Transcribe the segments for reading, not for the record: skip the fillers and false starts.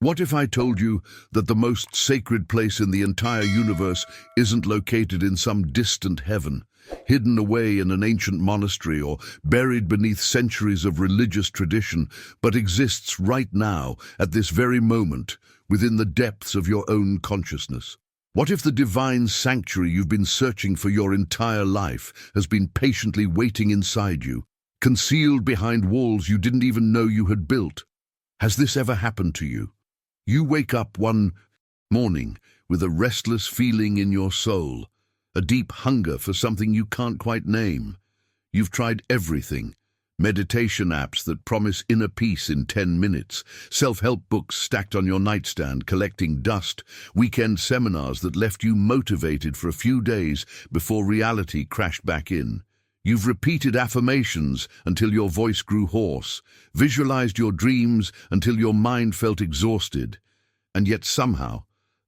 What if I told you that the most sacred place in the entire universe isn't located in some distant heaven, hidden away in an ancient monastery or buried beneath centuries of religious tradition, but exists right now, at this very moment, within the depths of your own consciousness? What if the divine sanctuary you've been searching for your entire life has been patiently waiting inside you, concealed behind walls you didn't even know you had built? Has this ever happened to you? You wake up one morning with a restless feeling in your soul, a deep hunger for something you can't quite name. You've tried everything: meditation apps that promise inner peace in 10 minutes, self-help books stacked on your nightstand collecting dust, weekend seminars that left you motivated for a few days before reality crashed back in. You've repeated affirmations until your voice grew hoarse, visualized your dreams until your mind felt exhausted, and yet somehow,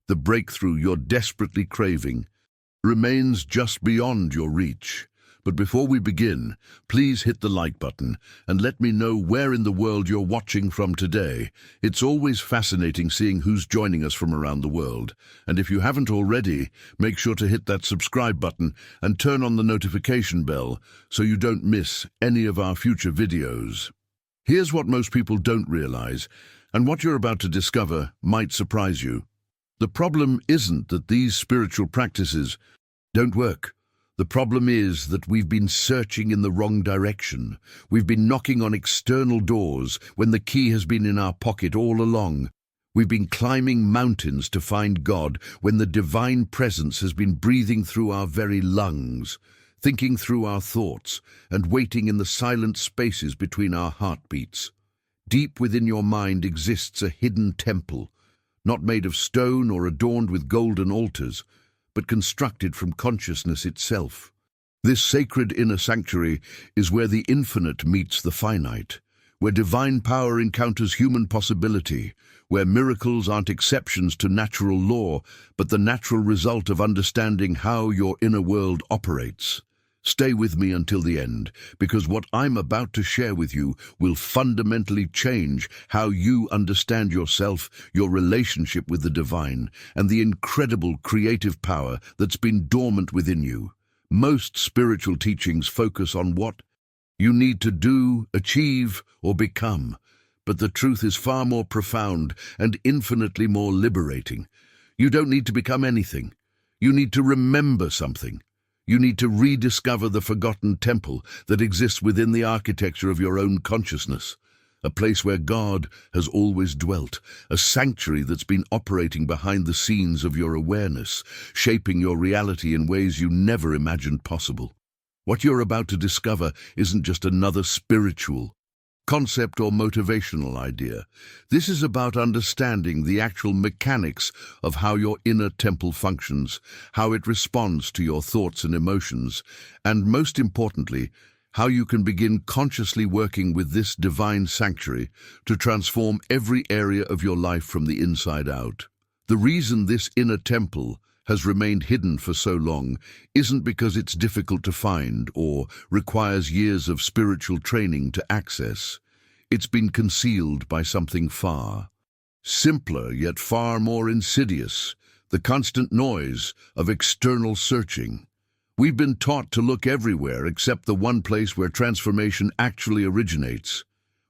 the breakthrough you're desperately craving remains just beyond your reach. But before we begin, please hit the like button and let me know where in the world you're watching from today. It's always fascinating seeing who's joining us from around the world. And if you haven't already, make sure to hit that subscribe button and turn on the notification bell so you don't miss any of our future videos. Here's what most people don't realize, and what you're about to discover might surprise you. The problem isn't that these spiritual practices don't work. The problem is that we've been searching in the wrong direction. We've been knocking on external doors when the key has been in our pocket all along. We've been climbing mountains to find God when the divine presence has been breathing through our very lungs, thinking through our thoughts, and waiting in the silent spaces between our heartbeats. Deep within your mind exists a hidden temple, not made of stone or adorned with golden altars, but constructed from consciousness itself. This sacred inner sanctuary is where the infinite meets the finite, where divine power encounters human possibility, where miracles aren't exceptions to natural law, but the natural result of understanding how your inner world operates. Stay with me until the end, because what I'm about to share with you will fundamentally change how you understand yourself, your relationship with the divine, and the incredible creative power that's been dormant within you. Most spiritual teachings focus on what you need to do, achieve, or become, but the truth is far more profound and infinitely more liberating. You don't need to become anything. You need to remember something. You need to rediscover the forgotten temple that exists within the architecture of your own consciousness, a place where God has always dwelt, a sanctuary that's been operating behind the scenes of your awareness, shaping your reality in ways you never imagined possible. What you're about to discover isn't just another spiritual concept or motivational idea. This is about understanding the actual mechanics of how your inner temple functions, how it responds to your thoughts and emotions, and most importantly, how you can begin consciously working with this divine sanctuary to transform every area of your life from the inside out. The reason this inner temple has remained hidden for so long isn't because it's difficult to find or requires years of spiritual training to access. It's been concealed by something far simpler yet far more insidious: the constant noise of external searching. We've been taught to look everywhere except the one place where transformation actually originates.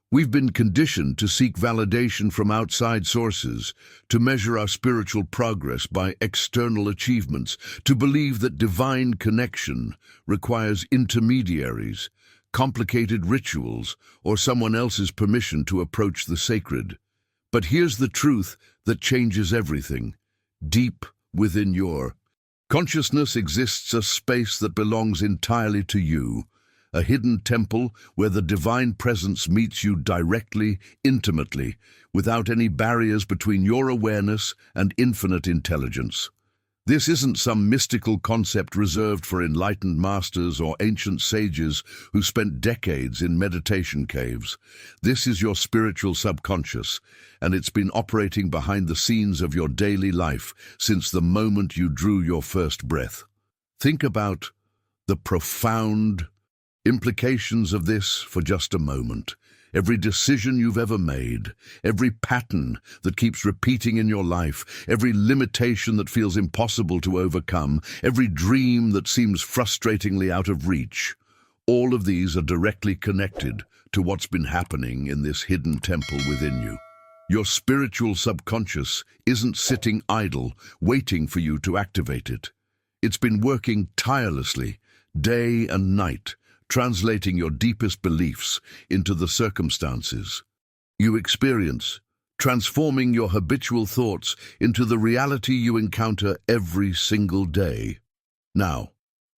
We've been conditioned to seek validation from outside sources, to measure our spiritual progress by external achievements, to believe that divine connection requires intermediaries, complicated rituals, or someone else's permission to approach the sacred. But here's the truth that changes everything. Deep within your consciousness exists a space that belongs entirely to you, a hidden temple where the divine presence meets you directly, intimately, without any barriers between your awareness and infinite intelligence. This isn't some mystical concept reserved for enlightened masters or ancient sages who spent decades in meditation caves. This is your spiritual subconscious, and it's been operating behind the scenes of your daily life since the moment you drew your first breath. Think about the profound implications of this for just a moment. every decision you've ever made, every pattern that keeps repeating in your life, every limitation that feels impossible to overcome, every dream that seems frustratingly out of reach. All of these are directly connected to what's been happening in this hidden temple within you. Your spiritual subconscious isn't sitting idle, waiting for you to activate it. It's been working tirelessly, day and night, translating your deepest beliefs into the circumstances you experience, transforming your habitual thoughts into the reality you encounter every single day. Now,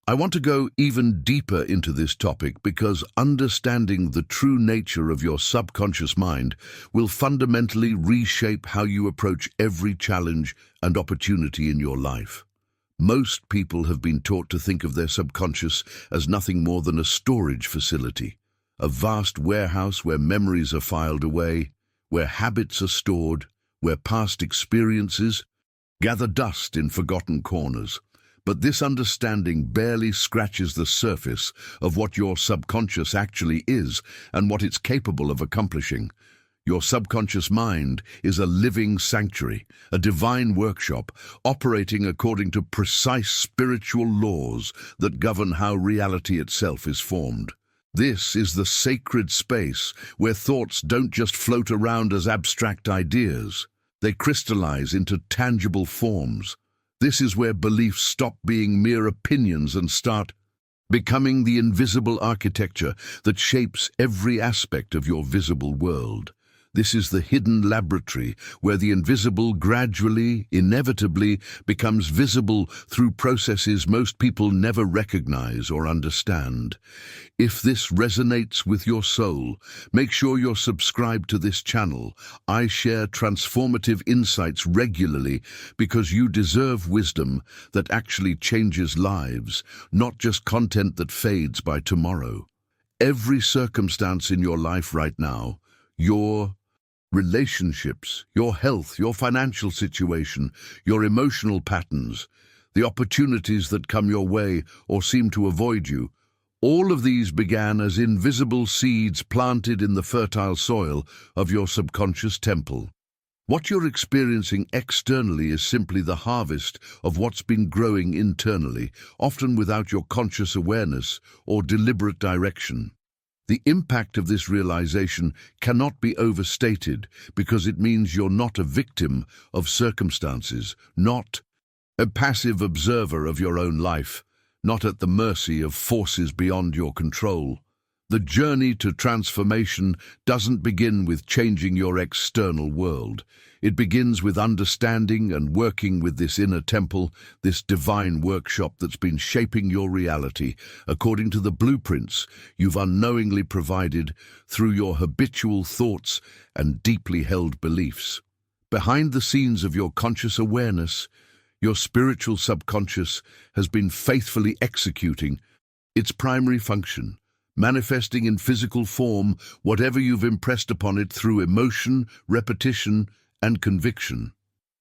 I want to go even deeper into this topic because understanding the true nature of your subconscious mind will fundamentally reshape how you approach every challenge and opportunity in your life. Most people have been taught to think of their subconscious as nothing more than a storage facility, a vast warehouse where memories are filed away, where habits are stored, where past experiences gather dust in forgotten corners. But this understanding barely scratches the surface of what your subconscious actually is and what it's capable of accomplishing. Your subconscious mind is a living sanctuary, a divine workshop, operating according to precise spiritual laws that govern how reality itself is formed. This is the sacred space where thoughts don't just float around as abstract ideas. They crystallize into tangible forms. This is where beliefs stop being mere opinions and start becoming the invisible architecture that shapes every aspect of your visible world. This is the hidden laboratory where the invisible gradually, inevitably becomes visible through processes most people never recognize or understand. If this resonates with your soul, make sure you're subscribed to this channel. I share transformative insights regularly because you deserve wisdom that actually changes lives, not just content that fades by tomorrow. Every circumstance in your life right now, your relationships, your health, your financial situation, your emotional patterns, the opportunities that come your way or seem to avoid you, all of these began as invisible seeds planted in the fertile soil of your subconscious temple. What you're experiencing externally is simply the harvest of what's been growing internally, often without your conscious awareness or deliberate direction. The impact of this realization cannot be overstated because it means you're not a victim of circumstances, not a passive observer of your own life, not at the mercy of forces beyond your control. The journey to transformation doesn't begin with changing your external world. It begins with understanding and working with this inner temple, this divine workshop that's been shaping your reality according to the blueprints you've unknowingly provided through your habitual thoughts and deeply held beliefs. Behind the scenes of your conscious awareness, your spiritual subconscious has been faithfully executing its primary function, manifesting in physical form whatever you've impressed upon it through emotion, repetition, and conviction.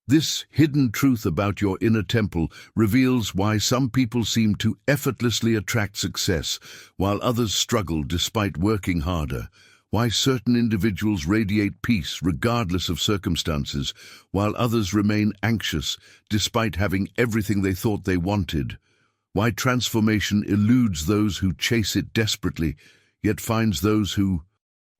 This hidden truth about your inner temple reveals why some people seem to effortlessly attract success, while others struggle despite working harder, why certain individuals radiate peace regardless of circumstances, while others remain anxious despite having everything they thought they wanted, why transformation eludes those who chase it desperately, yet finds those who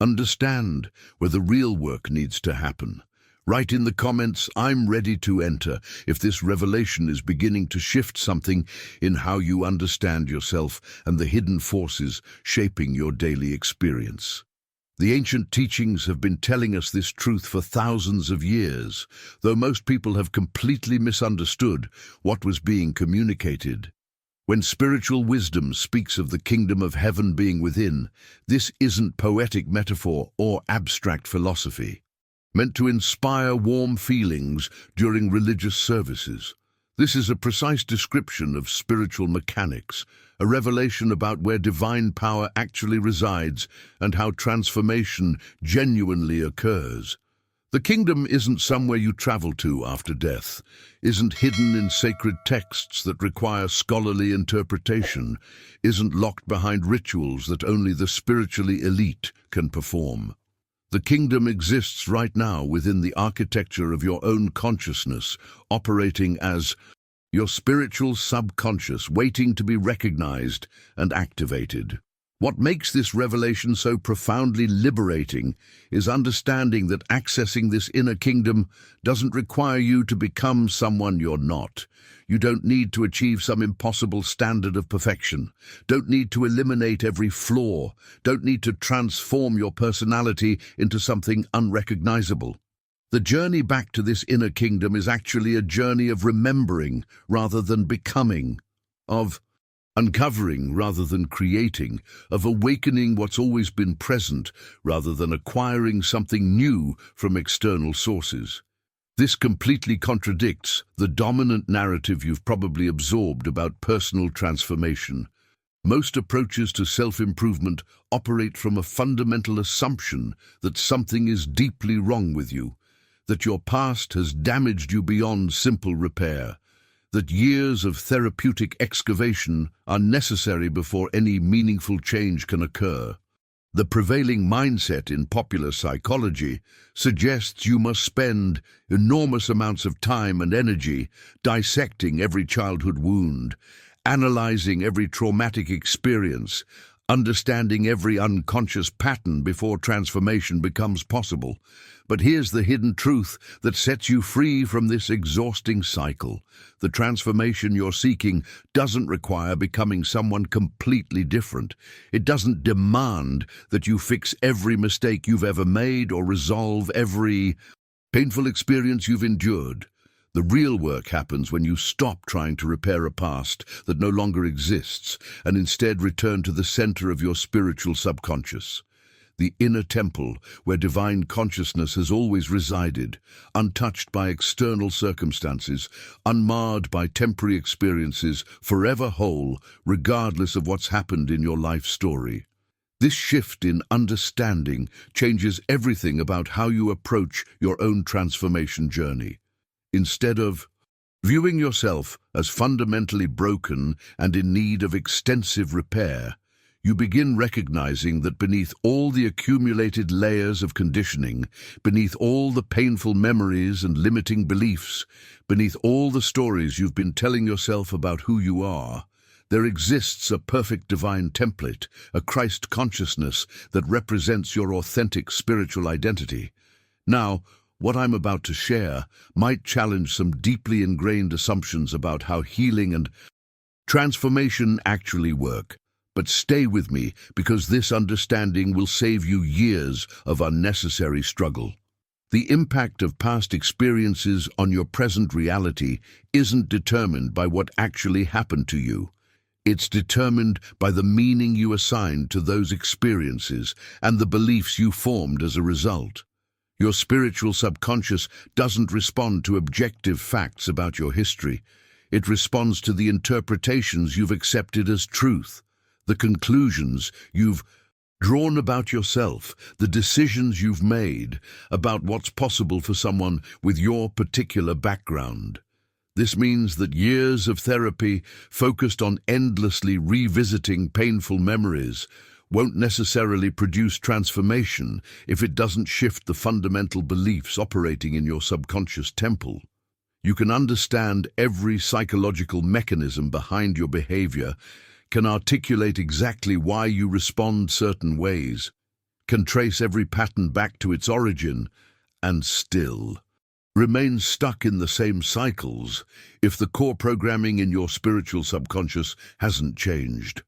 understand where the real work needs to happen. Write in the comments, "I'm ready to enter," if this revelation is beginning to shift something in how you understand yourself and the hidden forces shaping your daily experience. The ancient teachings have been telling us this truth for thousands of years, though most people have completely misunderstood what was being communicated. When spiritual wisdom speaks of the kingdom of heaven being within, this isn't poetic metaphor or abstract philosophy meant to inspire warm feelings during religious services. This is a precise description of spiritual mechanics, a revelation about where divine power actually resides and how transformation genuinely occurs. The kingdom isn't somewhere you travel to after death, isn't hidden in sacred texts that require scholarly interpretation, isn't locked behind rituals that only the spiritually elite can perform. The kingdom exists right now within the architecture of your own consciousness, operating as your spiritual subconscious, waiting to be recognized and activated. What makes this revelation so profoundly liberating is understanding that accessing this inner kingdom doesn't require you to become someone you're not. You don't need to achieve some impossible standard of perfection. Don't need to eliminate every flaw. Don't need to transform your personality into something unrecognizable. The journey back to this inner kingdom is actually a journey of remembering rather than becoming, of uncovering rather than creating, of awakening what's always been present rather than acquiring something new from external sources. This completely contradicts the dominant narrative you've probably absorbed about personal transformation. Most approaches to self-improvement operate from a fundamental assumption that something is deeply wrong with you, that your past has damaged you beyond simple repair, that years of therapeutic excavation are necessary before any meaningful change can occur. The prevailing mindset in popular psychology suggests you must spend enormous amounts of time and energy dissecting every childhood wound, analyzing every traumatic experience, understanding every unconscious pattern before transformation becomes possible. But here's the hidden truth that sets you free from this exhausting cycle. The transformation you're seeking doesn't require becoming someone completely different. It doesn't demand that you fix every mistake you've ever made or resolve every painful experience you've endured. The real work happens when you stop trying to repair a past that no longer exists and instead return to the center of your spiritual subconscious, the inner temple where divine consciousness has always resided, untouched by external circumstances, unmarred by temporary experiences, forever whole, regardless of what's happened in your life story. This shift in understanding changes everything about how you approach your own transformation journey. Instead of viewing yourself as fundamentally broken and in need of extensive repair, you begin recognizing that beneath all the accumulated layers of conditioning, beneath all the painful memories and limiting beliefs, beneath all the stories you've been telling yourself about who you are, there exists a perfect divine template, a Christ consciousness that represents your authentic spiritual identity. Now, what I'm about to share might challenge some deeply ingrained assumptions about how healing and transformation actually work. But stay with me, because this understanding will save you years of unnecessary struggle. The impact of past experiences on your present reality isn't determined by what actually happened to you. It's determined by the meaning you assigned to those experiences and the beliefs you formed as a result. Your spiritual subconscious doesn't respond to objective facts about your history. It responds to the interpretations you've accepted as truth, the conclusions you've drawn about yourself, the decisions you've made about what's possible for someone with your particular background. This means that years of therapy focused on endlessly revisiting painful memories won't necessarily produce transformation if it doesn't shift the fundamental beliefs operating in your subconscious temple. You can understand every psychological mechanism behind your behavior, can articulate exactly why you respond certain ways, can trace every pattern back to its origin, and still remain stuck in the same cycles if the core programming in your spiritual subconscious hasn't changed.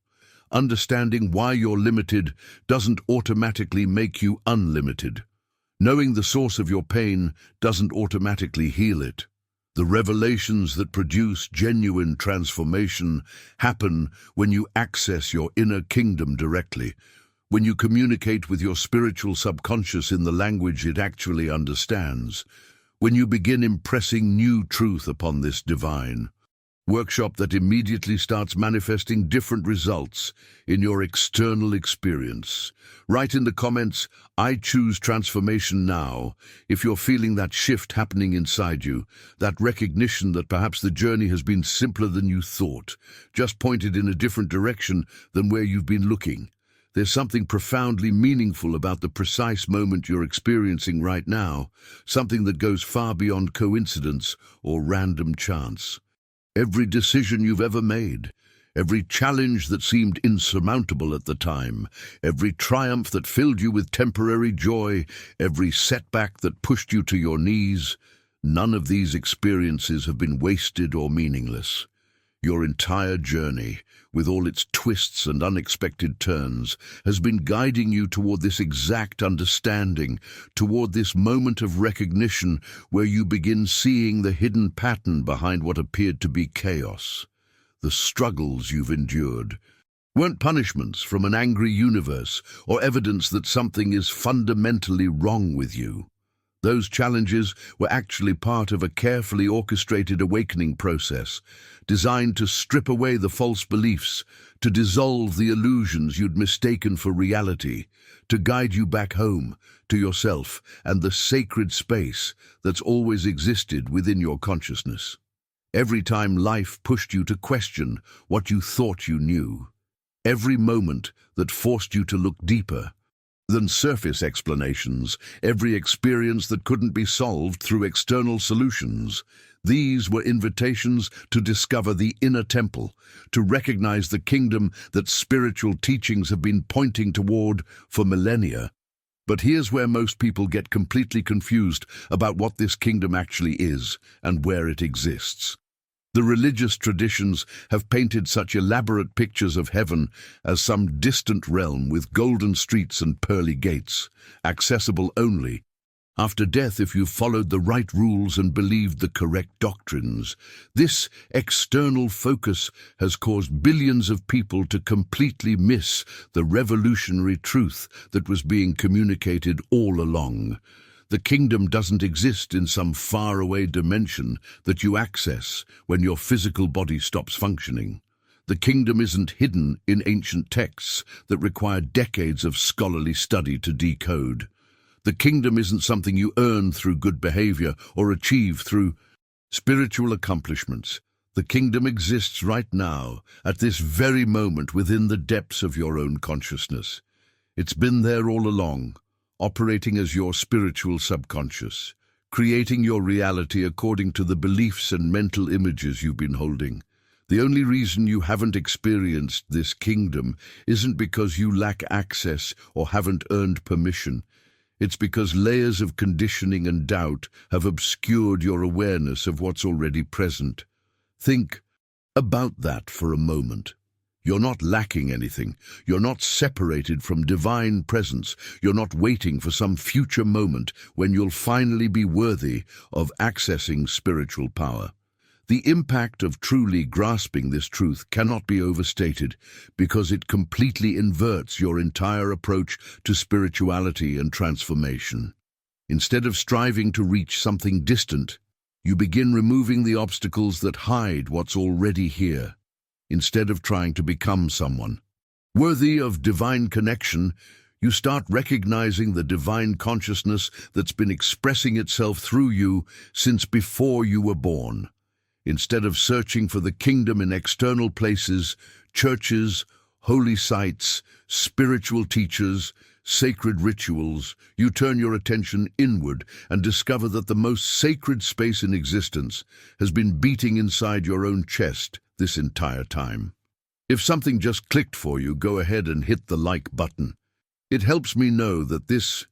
Understanding why you're limited doesn't automatically make you unlimited. Knowing the source of your pain doesn't automatically heal it. The revelations that produce genuine transformation happen when you access your inner kingdom directly, when you communicate with your spiritual subconscious in the language it actually understands, when you begin impressing new truth upon this divine workshop that immediately starts manifesting different results in your external experience. Write in the comments, "I choose transformation now," if you're feeling that shift happening inside you, that recognition that perhaps the journey has been simpler than you thought, just pointed in a different direction than where you've been looking. There's something profoundly meaningful about the precise moment you're experiencing right now, something that goes far beyond coincidence or random chance. Every decision you've ever made, every challenge that seemed insurmountable at the time, every triumph that filled you with temporary joy, every setback that pushed you to your knees, none of these experiences have been wasted or meaningless. Your entire journey, with all its twists and unexpected turns, has been guiding you toward this exact understanding, toward this moment of recognition where you begin seeing the hidden pattern behind what appeared to be chaos. The struggles you've endured weren't punishments from an angry universe or evidence that something is fundamentally wrong with you. Those challenges were actually part of a carefully orchestrated awakening process, designed to strip away the false beliefs, to dissolve the illusions you'd mistaken for reality, to guide you back home, to yourself and the sacred space that's always existed within your consciousness. Every time life pushed you to question what you thought you knew, every moment that forced you to look deeper than surface explanations, every experience that couldn't be solved through external solutions. These were invitations to discover the inner temple, to recognize the kingdom that spiritual teachings have been pointing toward for millennia. But here's where most people get completely confused about what this kingdom actually is and where it exists. The religious traditions have painted such elaborate pictures of heaven as some distant realm with golden streets and pearly gates, accessible only after death if you followed the right rules and believed the correct doctrines. This external focus has caused billions of people to completely miss the revolutionary truth that was being communicated all along. The kingdom doesn't exist in some faraway dimension that you access when your physical body stops functioning. The kingdom isn't hidden in ancient texts that require decades of scholarly study to decode. The kingdom isn't something you earn through good behavior or achieve through spiritual accomplishments. The kingdom exists right now, at this very moment within the depths of your own consciousness. It's been there all along, operating as your spiritual subconscious, creating your reality according to the beliefs and mental images you've been holding. The only reason you haven't experienced this kingdom isn't because you lack access or haven't earned permission. It's because layers of conditioning and doubt have obscured your awareness of what's already present. Think about that for a moment. You're not lacking anything. You're not separated from divine presence. You're not waiting for some future moment when you'll finally be worthy of accessing spiritual power. The impact of truly grasping this truth cannot be overstated because it completely inverts your entire approach to spirituality and transformation. Instead of striving to reach something distant, you begin removing the obstacles that hide what's already here. Instead of trying to become someone worthy of divine connection, you start recognizing the divine consciousness that's been expressing itself through you since before you were born. Instead of searching for the kingdom in external places, churches, holy sites, spiritual teachers, sacred rituals, you turn your attention inward and discover that the most sacred space in existence has been beating inside your own chest this entire time. If something just clicked for you, go ahead and hit the like button. It helps me know that this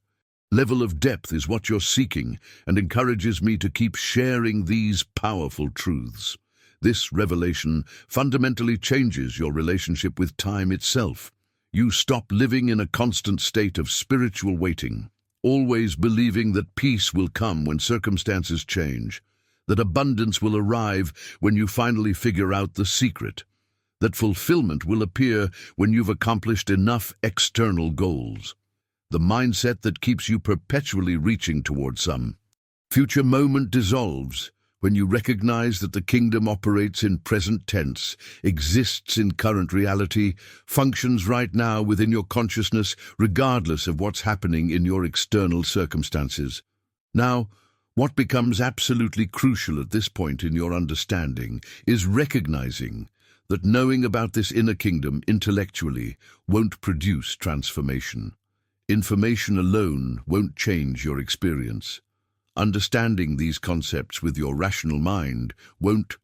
level of depth is what you're seeking and encourages me to keep sharing these powerful truths. This revelation fundamentally changes your relationship with time itself. You stop living in a constant state of spiritual waiting, always believing that peace will come when circumstances change, that abundance will arrive when you finally figure out the secret, that fulfillment will appear when you've accomplished enough external goals. The mindset that keeps you perpetually reaching towards some future moment dissolves when you recognize that the kingdom operates in present tense, exists in current reality, functions right now within your consciousness, regardless of what's happening in your external circumstances. Now, what becomes absolutely crucial at this point in your understanding is recognizing that knowing about this inner kingdom intellectually won't produce transformation. Information alone won't change your experience. Understanding these concepts with your rational mind won't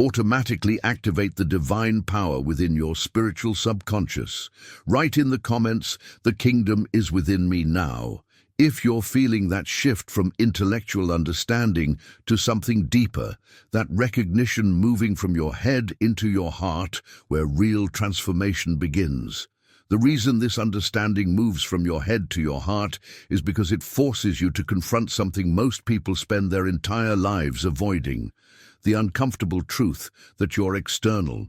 automatically activate the divine power within your spiritual subconscious. Write in the comments, "The kingdom is within me now," if you're feeling that shift from intellectual understanding to something deeper, that recognition moving from your head into your heart, where real transformation begins. The reason this understanding moves from your head to your heart is because it forces you to confront something most people spend their entire lives avoiding: the uncomfortable truth that your external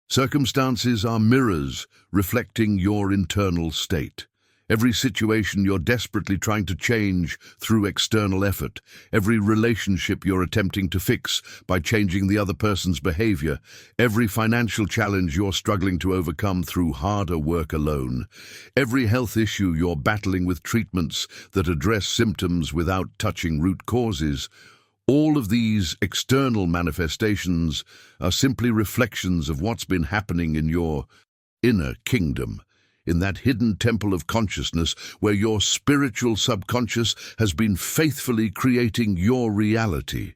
circumstances are mirrors reflecting your internal state. Every situation you're desperately trying to change through external effort, every relationship you're attempting to fix by changing the other person's behavior, every financial challenge you're struggling to overcome through harder work alone, every health issue you're battling with treatments that address symptoms without touching root causes, all of these external manifestations are simply reflections of what's been happening in your inner kingdom, in that hidden temple of consciousness where your spiritual subconscious has been faithfully creating your reality.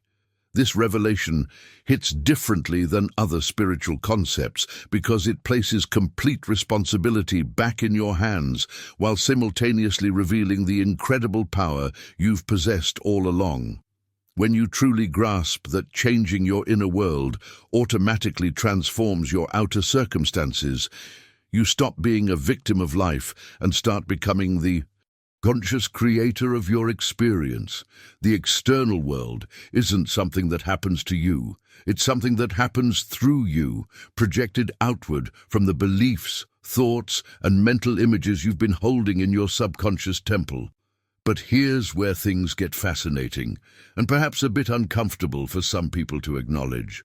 This revelation hits differently than other spiritual concepts because it places complete responsibility back in your hands while simultaneously revealing the incredible power you've possessed all along. When you truly grasp that changing your inner world automatically transforms your outer circumstances, you stop being a victim of life and start becoming the conscious creator of your experience. The external world isn't something that happens to you. It's something that happens through you, projected outward from the beliefs, thoughts, and mental images you've been holding in your subconscious temple. But here's where things get fascinating, and perhaps a bit uncomfortable for some people to acknowledge.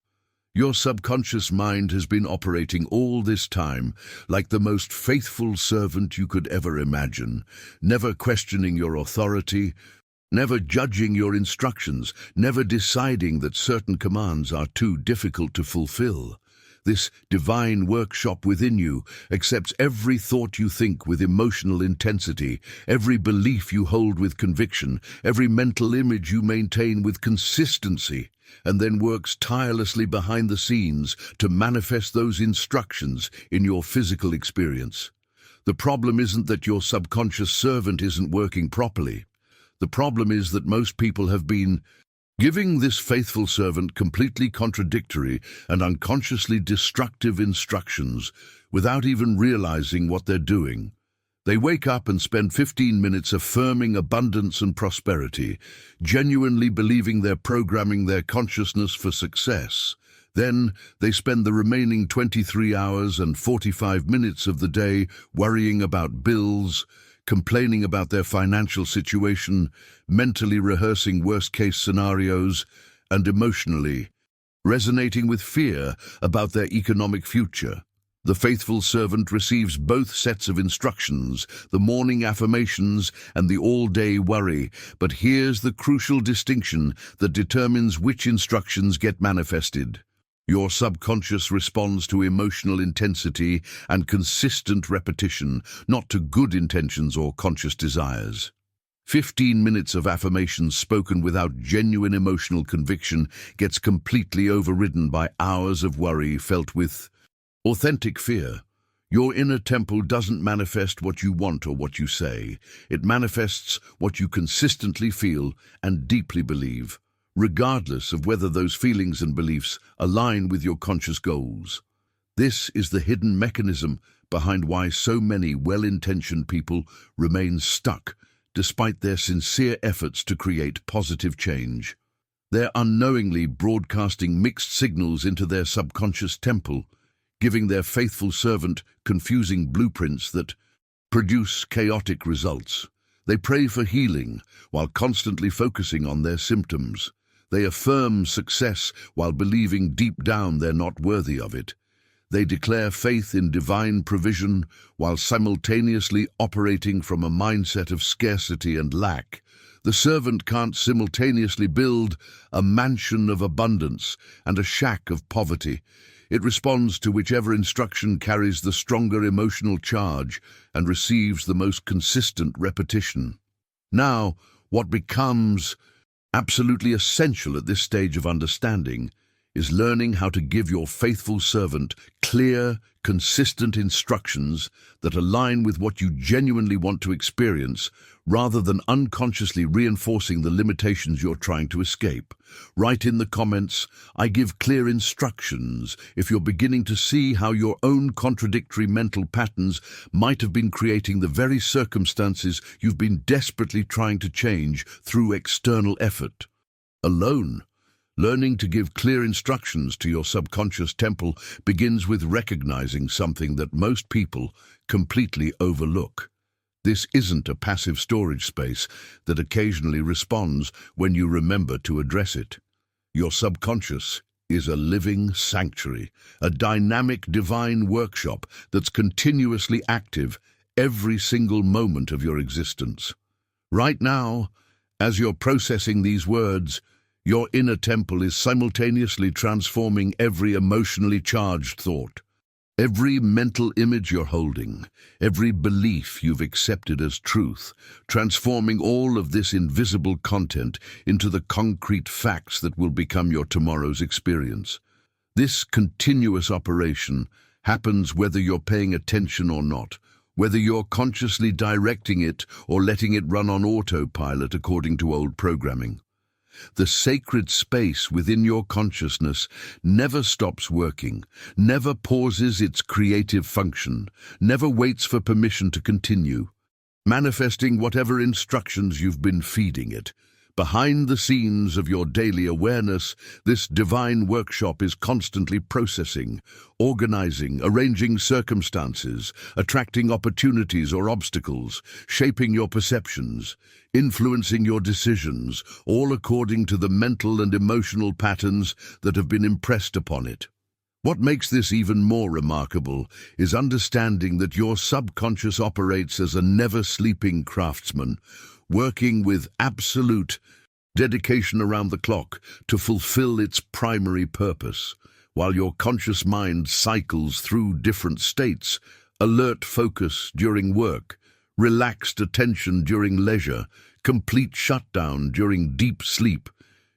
Your subconscious mind has been operating all this time like the most faithful servant you could ever imagine, never questioning your authority, never judging your instructions, never deciding that certain commands are too difficult to fulfill. This divine workshop within you accepts every thought you think with emotional intensity, every belief you hold with conviction, every mental image you maintain with consistency, and then works tirelessly behind the scenes to manifest those instructions in your physical experience. The problem isn't that your subconscious servant isn't working properly. The problem is that most people have been giving this faithful servant completely contradictory and unconsciously destructive instructions without even realizing what they're doing. They wake up and spend 15 minutes affirming abundance and prosperity, genuinely believing they're programming their consciousness for success. Then they spend the remaining 23 hours and 45 minutes of the day worrying about bills, complaining about their financial situation, mentally rehearsing worst-case scenarios, and emotionally resonating with fear about their economic future. The faithful servant receives both sets of instructions, the morning affirmations and the all-day worry, but here's the crucial distinction that determines which instructions get manifested. Your subconscious responds to emotional intensity and consistent repetition, not to good intentions or conscious desires. 15 minutes of affirmations spoken without genuine emotional conviction gets completely overridden by hours of worry felt with authentic fear. Your inner temple doesn't manifest what you want or what you say. It manifests what you consistently feel and deeply believe, regardless of whether those feelings and beliefs align with your conscious goals. This is the hidden mechanism behind why so many well-intentioned people remain stuck despite their sincere efforts to create positive change. They're unknowingly broadcasting mixed signals into their subconscious temple, giving their faithful servant confusing blueprints that produce chaotic results. They pray for healing while constantly focusing on their symptoms. They affirm success while believing deep down they're not worthy of it. They declare faith in divine provision while simultaneously operating from a mindset of scarcity and lack. The servant can't simultaneously build a mansion of abundance and a shack of poverty. It responds to whichever instruction carries the stronger emotional charge and receives the most consistent repetition. Now, what becomes absolutely essential at this stage of understanding is learning how to give your faithful servant clear, consistent instructions that align with what you genuinely want to experience, rather than unconsciously reinforcing the limitations you're trying to escape. Write in the comments, "I give clear instructions," if you're beginning to see how your own contradictory mental patterns might have been creating the very circumstances you've been desperately trying to change through external effort. Alone, learning to give clear instructions to your subconscious temple begins with recognizing something that most people completely overlook. This isn't a passive storage space that occasionally responds when you remember to address it. Your subconscious is a living sanctuary, a dynamic divine workshop that's continuously active every single moment of your existence. Right now, as you're processing these words, your inner temple is simultaneously transforming every emotionally charged thought, every mental image you're holding, every belief you've accepted as truth, transforming all of this invisible content into the concrete facts that will become your tomorrow's experience. This continuous operation happens whether you're paying attention or not, whether you're consciously directing it or letting it run on autopilot according to old programming. The sacred space within your consciousness never stops working, never pauses its creative function, never waits for permission to continue, manifesting whatever instructions you've been feeding it. Behind the scenes of your daily awareness, this divine workshop is constantly processing, organizing, arranging circumstances, attracting opportunities or obstacles, shaping your perceptions, influencing your decisions, all according to the mental and emotional patterns that have been impressed upon it. What makes this even more remarkable is understanding that your subconscious operates as a never-sleeping craftsman, working with absolute dedication around the clock to fulfill its primary purpose, while your conscious mind cycles through different states: alert focus during work, relaxed attention during leisure, complete shutdown during deep sleep.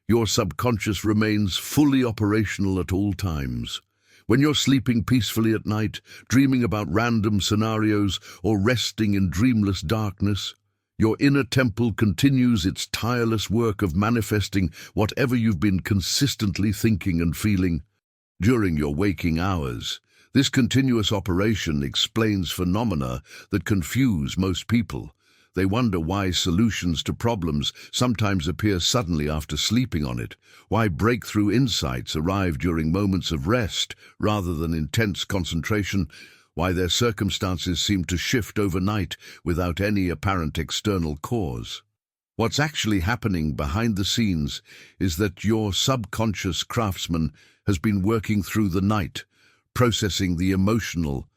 Your subconscious remains fully operational at all times. When you're sleeping peacefully at night, dreaming about random scenarios, or resting in dreamless darkness, your inner temple continues its tireless work of manifesting whatever you've been consistently thinking and feeling. During your waking hours, this continuous operation explains phenomena that confuse most people. They wonder why solutions to problems sometimes appear suddenly after sleeping on it, why breakthrough insights arrive during moments of rest rather than intense concentration, why their circumstances seem to shift overnight without any apparent external cause. What's actually happening behind the scenes is that your subconscious craftsman has been working through the night, processing the emotional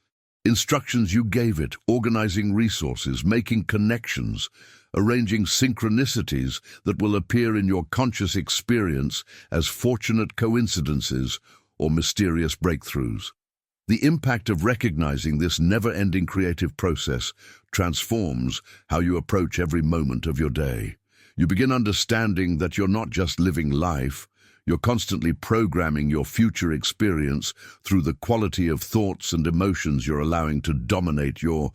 instructions you gave it, organizing resources, making connections, arranging synchronicities that will appear in your conscious experience as fortunate coincidences or mysterious breakthroughs. The impact of recognizing this never-ending creative process transforms how you approach every moment of your day. You begin understanding that you're not just living life, you're constantly programming your future experience through the quality of thoughts and emotions you're allowing to dominate your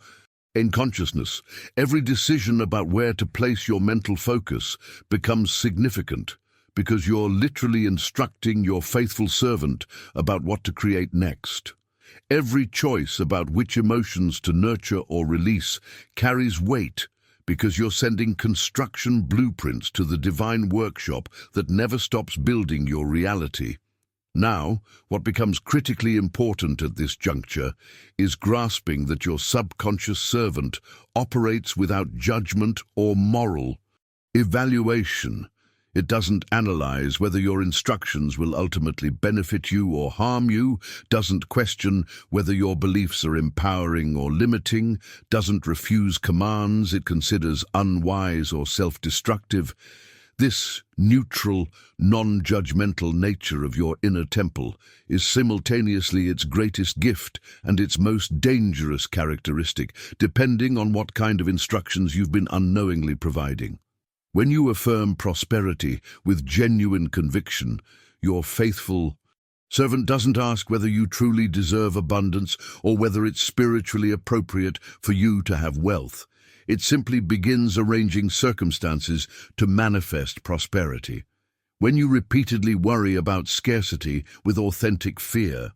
consciousness. Every decision about where to place your mental focus becomes significant because you're literally instructing your faithful servant about what to create next. Every choice about which emotions to nurture or release carries weight because you're sending construction blueprints to the divine workshop that never stops building your reality. Now, what becomes critically important at this juncture is grasping that your subconscious servant operates without judgment or moral evaluation. It doesn't analyze whether your instructions will ultimately benefit you or harm you, doesn't question whether your beliefs are empowering or limiting, doesn't refuse commands it considers unwise or self-destructive. This neutral, non-judgmental nature of your inner temple is simultaneously its greatest gift and its most dangerous characteristic, depending on what kind of instructions you've been unknowingly providing. When you affirm prosperity with genuine conviction, your faithful servant doesn't ask whether you truly deserve abundance or whether it's spiritually appropriate for you to have wealth. It simply begins arranging circumstances to manifest prosperity. When you repeatedly worry about scarcity with authentic fear,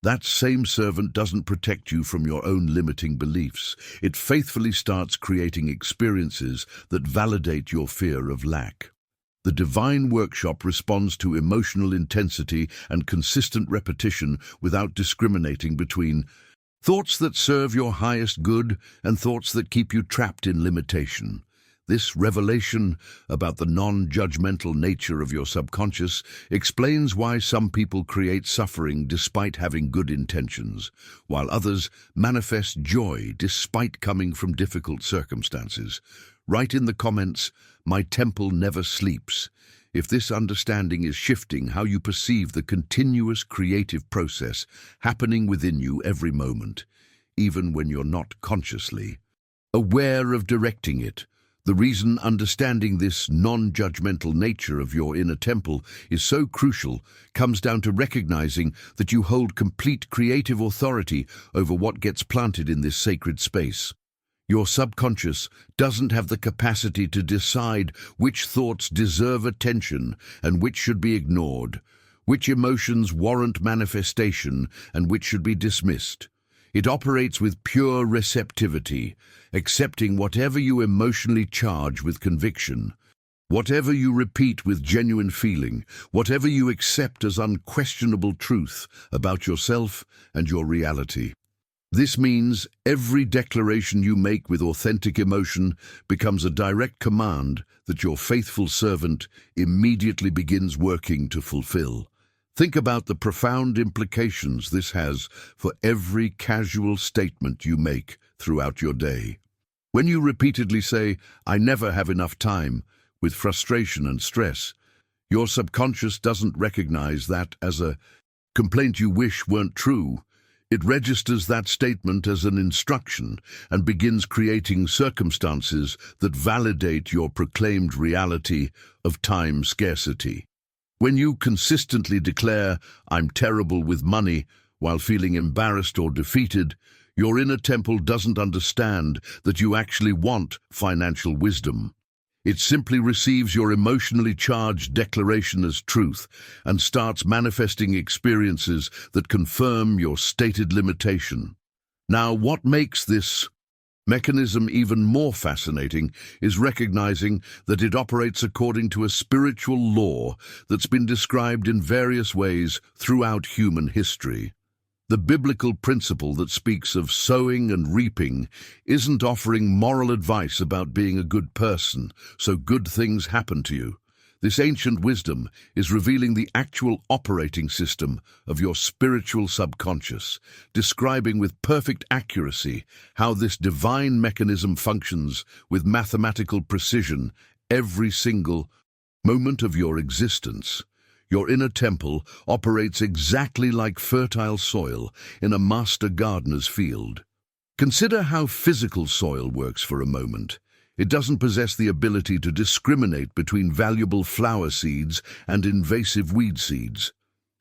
that same servant doesn't protect you from your own limiting beliefs. It faithfully starts creating experiences that validate your fear of lack. The divine workshop responds to emotional intensity and consistent repetition without discriminating between thoughts that serve your highest good and thoughts that keep you trapped in limitation. This revelation about the non-judgmental nature of your subconscious explains why some people create suffering despite having good intentions, while others manifest joy despite coming from difficult circumstances. Write in the comments, "My temple never sleeps," if this understanding is shifting how you perceive the continuous creative process happening within you every moment, even when you're not consciously aware of directing it. The reason understanding this non-judgmental nature of your inner temple is so crucial comes down to recognizing that you hold complete creative authority over what gets planted in this sacred space. Your subconscious doesn't have the capacity to decide which thoughts deserve attention and which should be ignored, which emotions warrant manifestation and which should be dismissed. It operates with pure receptivity, accepting whatever you emotionally charge with conviction, whatever you repeat with genuine feeling, whatever you accept as unquestionable truth about yourself and your reality. This means every declaration you make with authentic emotion becomes a direct command that your faithful servant immediately begins working to fulfill. Think about the profound implications this has for every casual statement you make throughout your day. When you repeatedly say, "I never have enough time," with frustration and stress, your subconscious doesn't recognize that as a complaint you wish weren't true. It registers that statement as an instruction and begins creating circumstances that validate your proclaimed reality of time scarcity. When you consistently declare, "I'm terrible with money," while feeling embarrassed or defeated, your inner temple doesn't understand that you actually want financial wisdom. It simply receives your emotionally charged declaration as truth and starts manifesting experiences that confirm your stated limitation. Now, what makes this mechanism even more fascinating is recognizing that it operates according to a spiritual law that's been described in various ways throughout human history. The biblical principle that speaks of sowing and reaping isn't offering moral advice about being a good person, so good things happen to you. This ancient wisdom is revealing the actual operating system of your spiritual subconscious, describing with perfect accuracy how this divine mechanism functions with mathematical precision every single moment of your existence. Your inner temple operates exactly like fertile soil in a master gardener's field. Consider how physical soil works for a moment. It doesn't possess the ability to discriminate between valuable flower seeds and invasive weed seeds.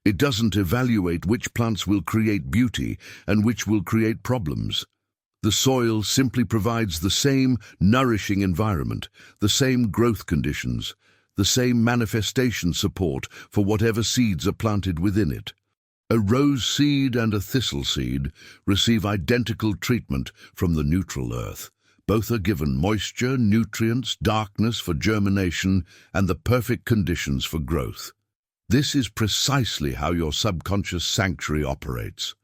It doesn't evaluate which plants will create beauty and which will create problems. The soil simply provides the same nourishing environment, the same growth conditions, the same manifestation support for whatever seeds are planted within it. A rose seed and a thistle seed receive identical treatment from the neutral earth. Both are given moisture, nutrients, darkness for germination, and the perfect conditions for growth. This is precisely how your subconscious sanctuary operates.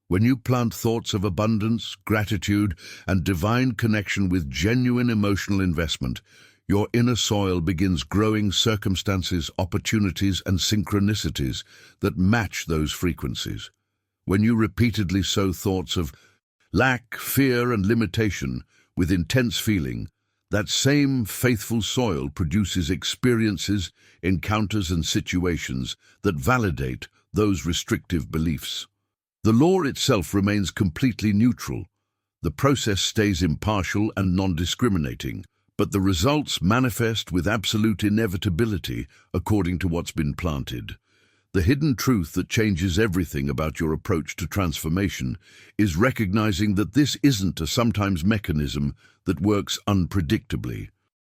When you plant thoughts of abundance, gratitude, and divine connection with genuine emotional investment, your inner soil begins growing circumstances, opportunities, and synchronicities that match those frequencies. When you repeatedly sow thoughts of lack, fear, and limitation with intense feeling, That same faithful soil produces experiences, encounters, and situations that validate those restrictive beliefs. The law itself remains completely neutral. The process stays impartial and non-discriminating, but the results manifest with absolute inevitability according to what's been planted. The hidden truth that changes everything about your approach to transformation is recognizing that this isn't a sometimes mechanism that works unpredictably.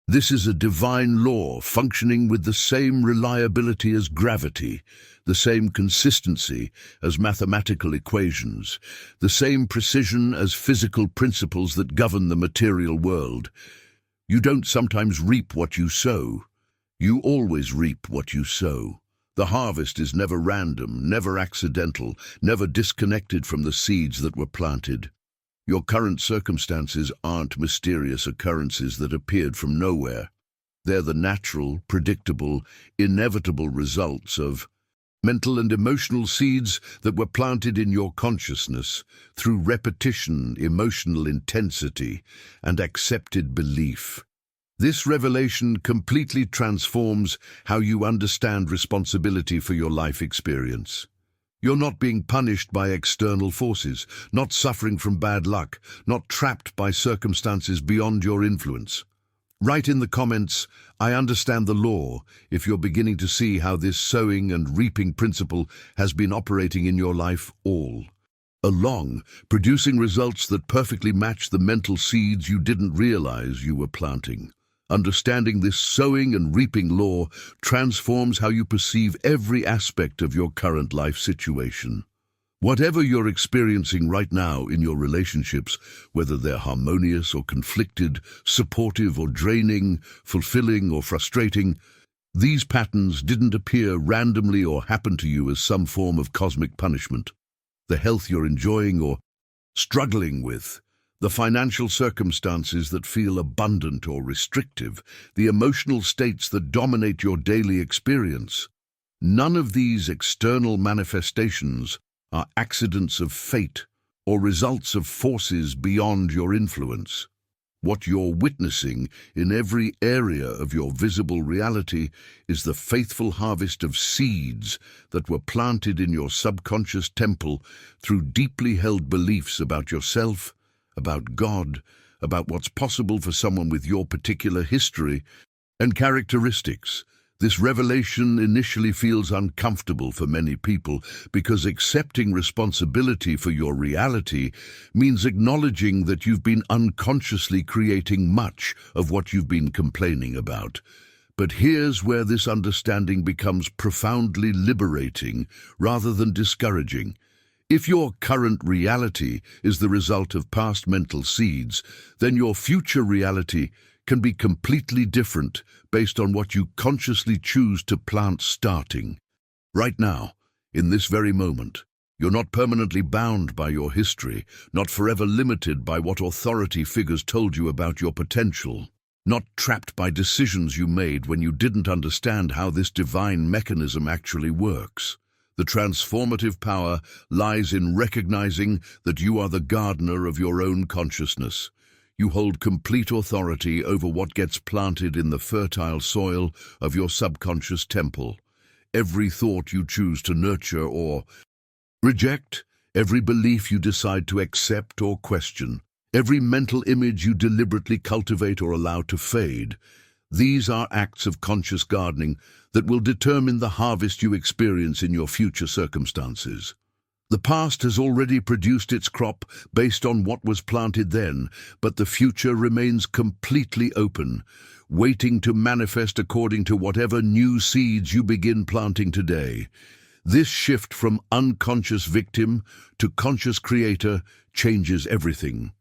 This is a divine law functioning with the same reliability as gravity, the same consistency as mathematical equations, the same precision as physical principles that govern the material world. You don't sometimes reap what you sow. You always reap what you sow. The harvest is never random, never accidental, never disconnected from the seeds that were planted. Your current circumstances aren't mysterious occurrences that appeared from nowhere. They're the natural, predictable, inevitable results of mental and emotional seeds that were planted in your consciousness through repetition, emotional intensity, and accepted belief. This revelation completely transforms how you understand responsibility for your life experience. You're not being punished by external forces, not suffering from bad luck, not trapped by circumstances beyond your influence. Write in the comments, "I understand the law," if you're beginning to see how this sowing and reaping principle has been operating in your life all along, producing results that perfectly match the mental seeds you didn't realize you were planting. Understanding this sowing and reaping law transforms how you perceive every aspect of your current life situation. Whatever you're experiencing right now in your relationships, whether they're harmonious or conflicted, supportive or draining, fulfilling or frustrating, these patterns didn't appear randomly or happen to you as some form of cosmic punishment. The health you're enjoying or struggling with, the financial circumstances that feel abundant or restrictive, the emotional states that dominate your daily experience. None of these external manifestations are accidents of fate or results of forces beyond your influence. What you're witnessing in every area of your visible reality is the faithful harvest of seeds that were planted in your subconscious temple through deeply held beliefs about yourself, about God, about what's possible for someone with your particular history and characteristics. This revelation initially feels uncomfortable for many people because accepting responsibility for your reality means acknowledging that you've been unconsciously creating much of what you've been complaining about. But here's where this understanding becomes profoundly liberating rather than discouraging. If your current reality is the result of past mental seeds, then your future reality can be completely different based on what you consciously choose to plant starting. Right now, in this very moment, you're not permanently bound by your history, not forever limited by what authority figures told you about your potential, not trapped by decisions you made when you didn't understand how this divine mechanism actually works. The transformative power lies in recognizing that you are the gardener of your own consciousness. You hold complete authority over what gets planted in the fertile soil of your subconscious temple. Every thought you choose to nurture or reject, every belief you decide to accept or question, every mental image you deliberately cultivate or allow to fade, these are acts of conscious gardening that will determine the harvest you experience in your future circumstances. The past has already produced its crop based on what was planted then, but the future remains completely open, waiting to manifest according to whatever new seeds you begin planting today. This shift from unconscious victim to conscious creator changes everything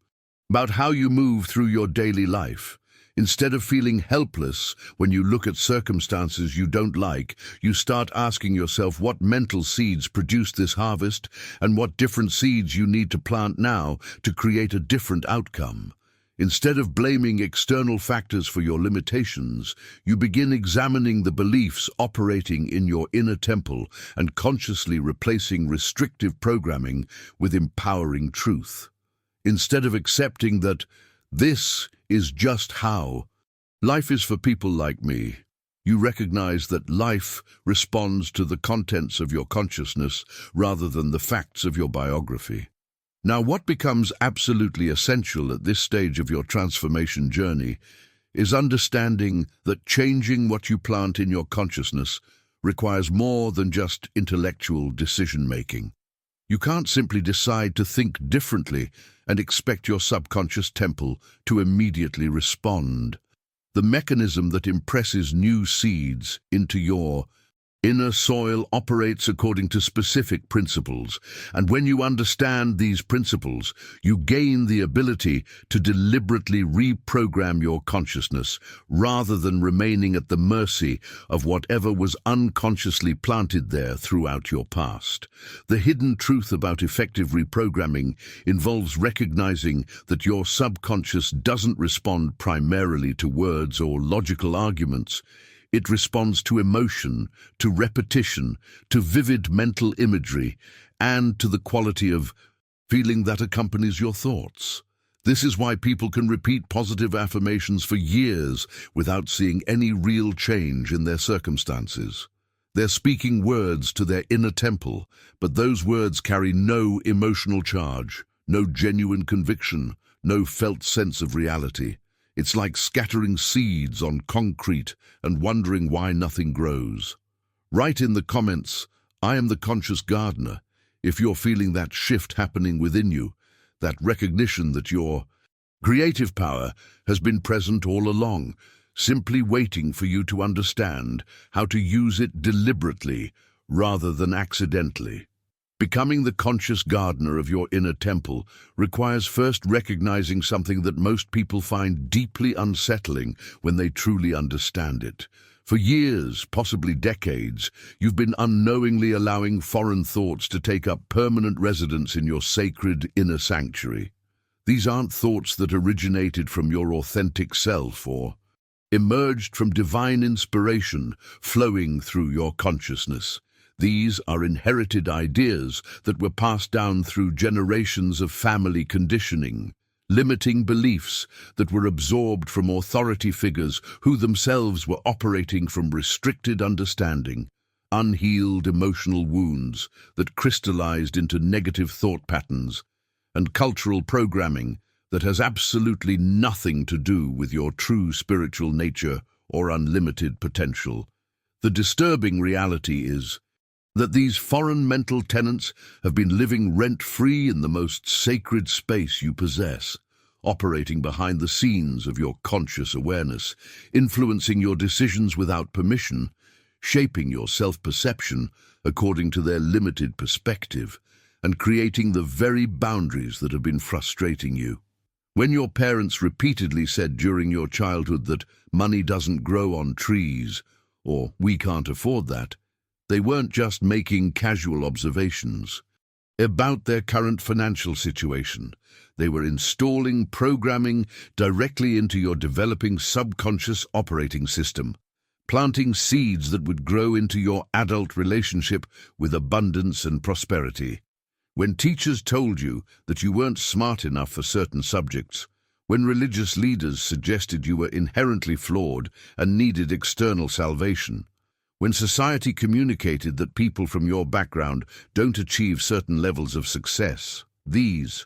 about how you move through your daily life. Instead of feeling helpless when you look at circumstances you don't like, you start asking yourself what mental seeds produced this harvest and what different seeds you need to plant now to create a different outcome. Instead of blaming external factors for your limitations, you begin examining the beliefs operating in your inner temple and consciously replacing restrictive programming with empowering truth. Instead of accepting that This is just how life is for people like me. You recognize that life responds to the contents of your consciousness rather than the facts of your biography. Now, what becomes absolutely essential at this stage of your transformation journey is understanding that changing what you plant in your consciousness requires more than just intellectual decision-making. You can't simply decide to think differently and expect your subconscious temple to immediately respond. The mechanism that impresses new seeds into your inner soil operates according to specific principles, and when you understand these principles, you gain the ability to deliberately reprogram your consciousness rather than remaining at the mercy of whatever was unconsciously planted there throughout your past. The hidden truth about effective reprogramming involves recognizing that your subconscious doesn't respond primarily to words or logical arguments. It responds to emotion, to repetition, to vivid mental imagery, and to the quality of feeling that accompanies your thoughts. This is why people can repeat positive affirmations for years without seeing any real change in their circumstances. They're speaking words to their inner temple, but those words carry no emotional charge, no genuine conviction, no felt sense of reality. It's like scattering seeds on concrete and wondering why nothing grows. Write in the comments, "I am the conscious gardener," if you're feeling that shift happening within you, that recognition that your creative power has been present all along, simply waiting for you to understand how to use it deliberately rather than accidentally. Becoming the conscious gardener of your inner temple requires first recognizing something that most people find deeply unsettling when they truly understand it. For years, possibly decades, you've been unknowingly allowing foreign thoughts to take up permanent residence in your sacred inner sanctuary. These aren't thoughts that originated from your authentic self or emerged from divine inspiration flowing through your consciousness. These are inherited ideas that were passed down through generations of family conditioning, limiting beliefs that were absorbed from authority figures who themselves were operating from restricted understanding, unhealed emotional wounds that crystallized into negative thought patterns, and cultural programming that has absolutely nothing to do with your true spiritual nature or unlimited potential. The disturbing reality is that these foreign mental tenets have been living rent-free in the most sacred space you possess, operating behind the scenes of your conscious awareness, influencing your decisions without permission, shaping your self-perception according to their limited perspective, and creating the very boundaries that have been frustrating you. When your parents repeatedly said during your childhood that money doesn't grow on trees, or we can't afford that, they weren't just making casual observations about their current financial situation. They were installing programming directly into your developing subconscious operating system, planting seeds that would grow into your adult relationship with abundance and prosperity. When teachers told you that you weren't smart enough for certain subjects, when religious leaders suggested you were inherently flawed and needed external salvation, when society communicated that people from your background don't achieve certain levels of success, these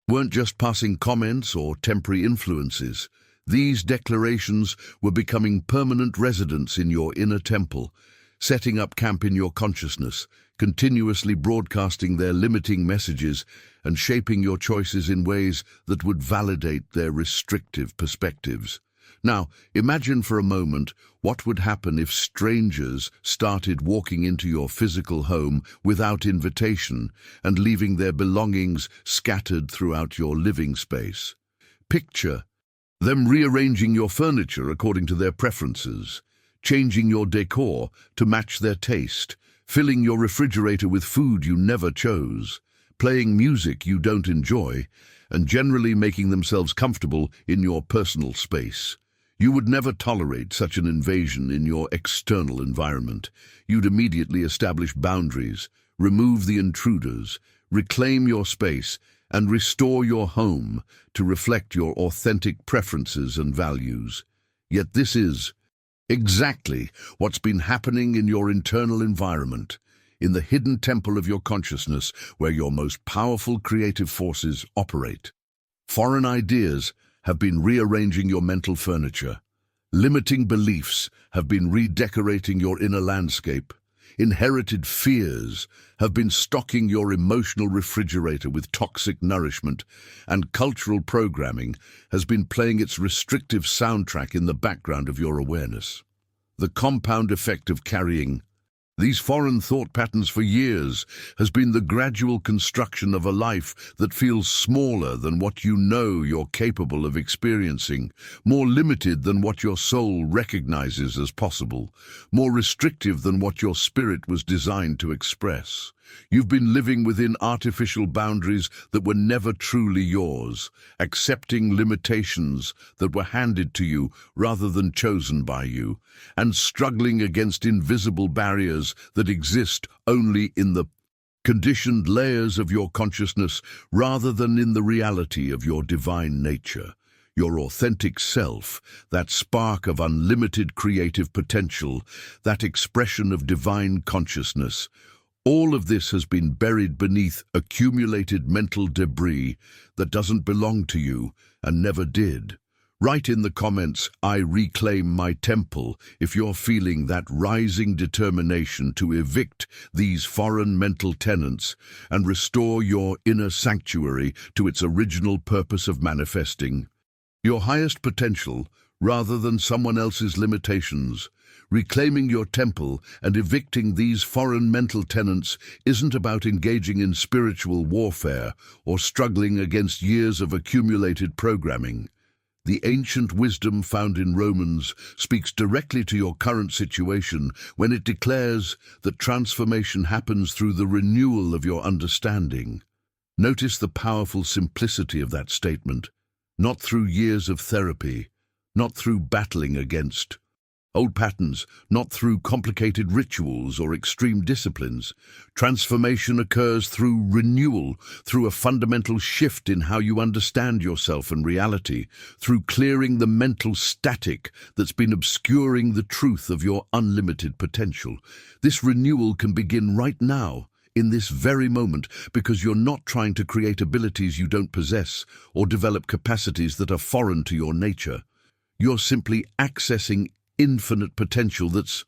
weren't just passing comments or temporary influences. These declarations were becoming permanent residents in your inner temple, setting up camp in your consciousness, continuously broadcasting their limiting messages and shaping your choices in ways that would validate their restrictive perspectives. Now, imagine for a moment what would happen if strangers started walking into your physical home without invitation and leaving their belongings scattered throughout your living space. Picture them rearranging your furniture according to their preferences, changing your decor to match their taste, filling your refrigerator with food you never chose, playing music you don't enjoy, and generally making themselves comfortable in your personal space. You would never tolerate such an invasion in your external environment. You'd immediately establish boundaries, remove the intruders, reclaim your space, and restore your home to reflect your authentic preferences and values. Yet this is exactly what's been happening in your internal environment, in the hidden temple of your consciousness where your most powerful creative forces operate. Foreign ideas have been rearranging your mental furniture. Limiting beliefs have been redecorating your inner landscape. Inherited fears have been stocking your emotional refrigerator with toxic nourishment, and cultural programming has been playing its restrictive soundtrack in the background of your awareness. The compound effect of carrying these foreign thought patterns for years has been the gradual construction of a life that feels smaller than what you know you're capable of experiencing, more limited than what your soul recognizes as possible, more restrictive than what your spirit was designed to express. You've been living within artificial boundaries that were never truly yours, accepting limitations that were handed to you rather than chosen by you, and struggling against invisible barriers that exist only in the conditioned layers of your consciousness rather than in the reality of your divine nature. Your authentic self, that spark of unlimited creative potential, that expression of divine consciousness. All of this has been buried beneath accumulated mental debris that doesn't belong to you and never did. Write in the comments, "I reclaim my temple," if you're feeling that rising determination to evict these foreign mental tenets and restore your inner sanctuary to its original purpose of manifesting your highest potential rather than someone else's limitations. Reclaiming your temple and evicting these foreign mental tenets isn't about engaging in spiritual warfare or struggling against years of accumulated programming. The ancient wisdom found in Romans speaks directly to your current situation when it declares that transformation happens through the renewal of your understanding. Notice the powerful simplicity of that statement. Not through years of therapy, not through battling against old patterns, not through complicated rituals or extreme disciplines. Transformation occurs through renewal, through a fundamental shift in how you understand yourself and reality, through clearing the mental static that's been obscuring the truth of your unlimited potential. This renewal can begin right now, in this very moment, because you're not trying to create abilities you don't possess or develop capacities that are foreign to your nature. You're simply accessing infinite potential that's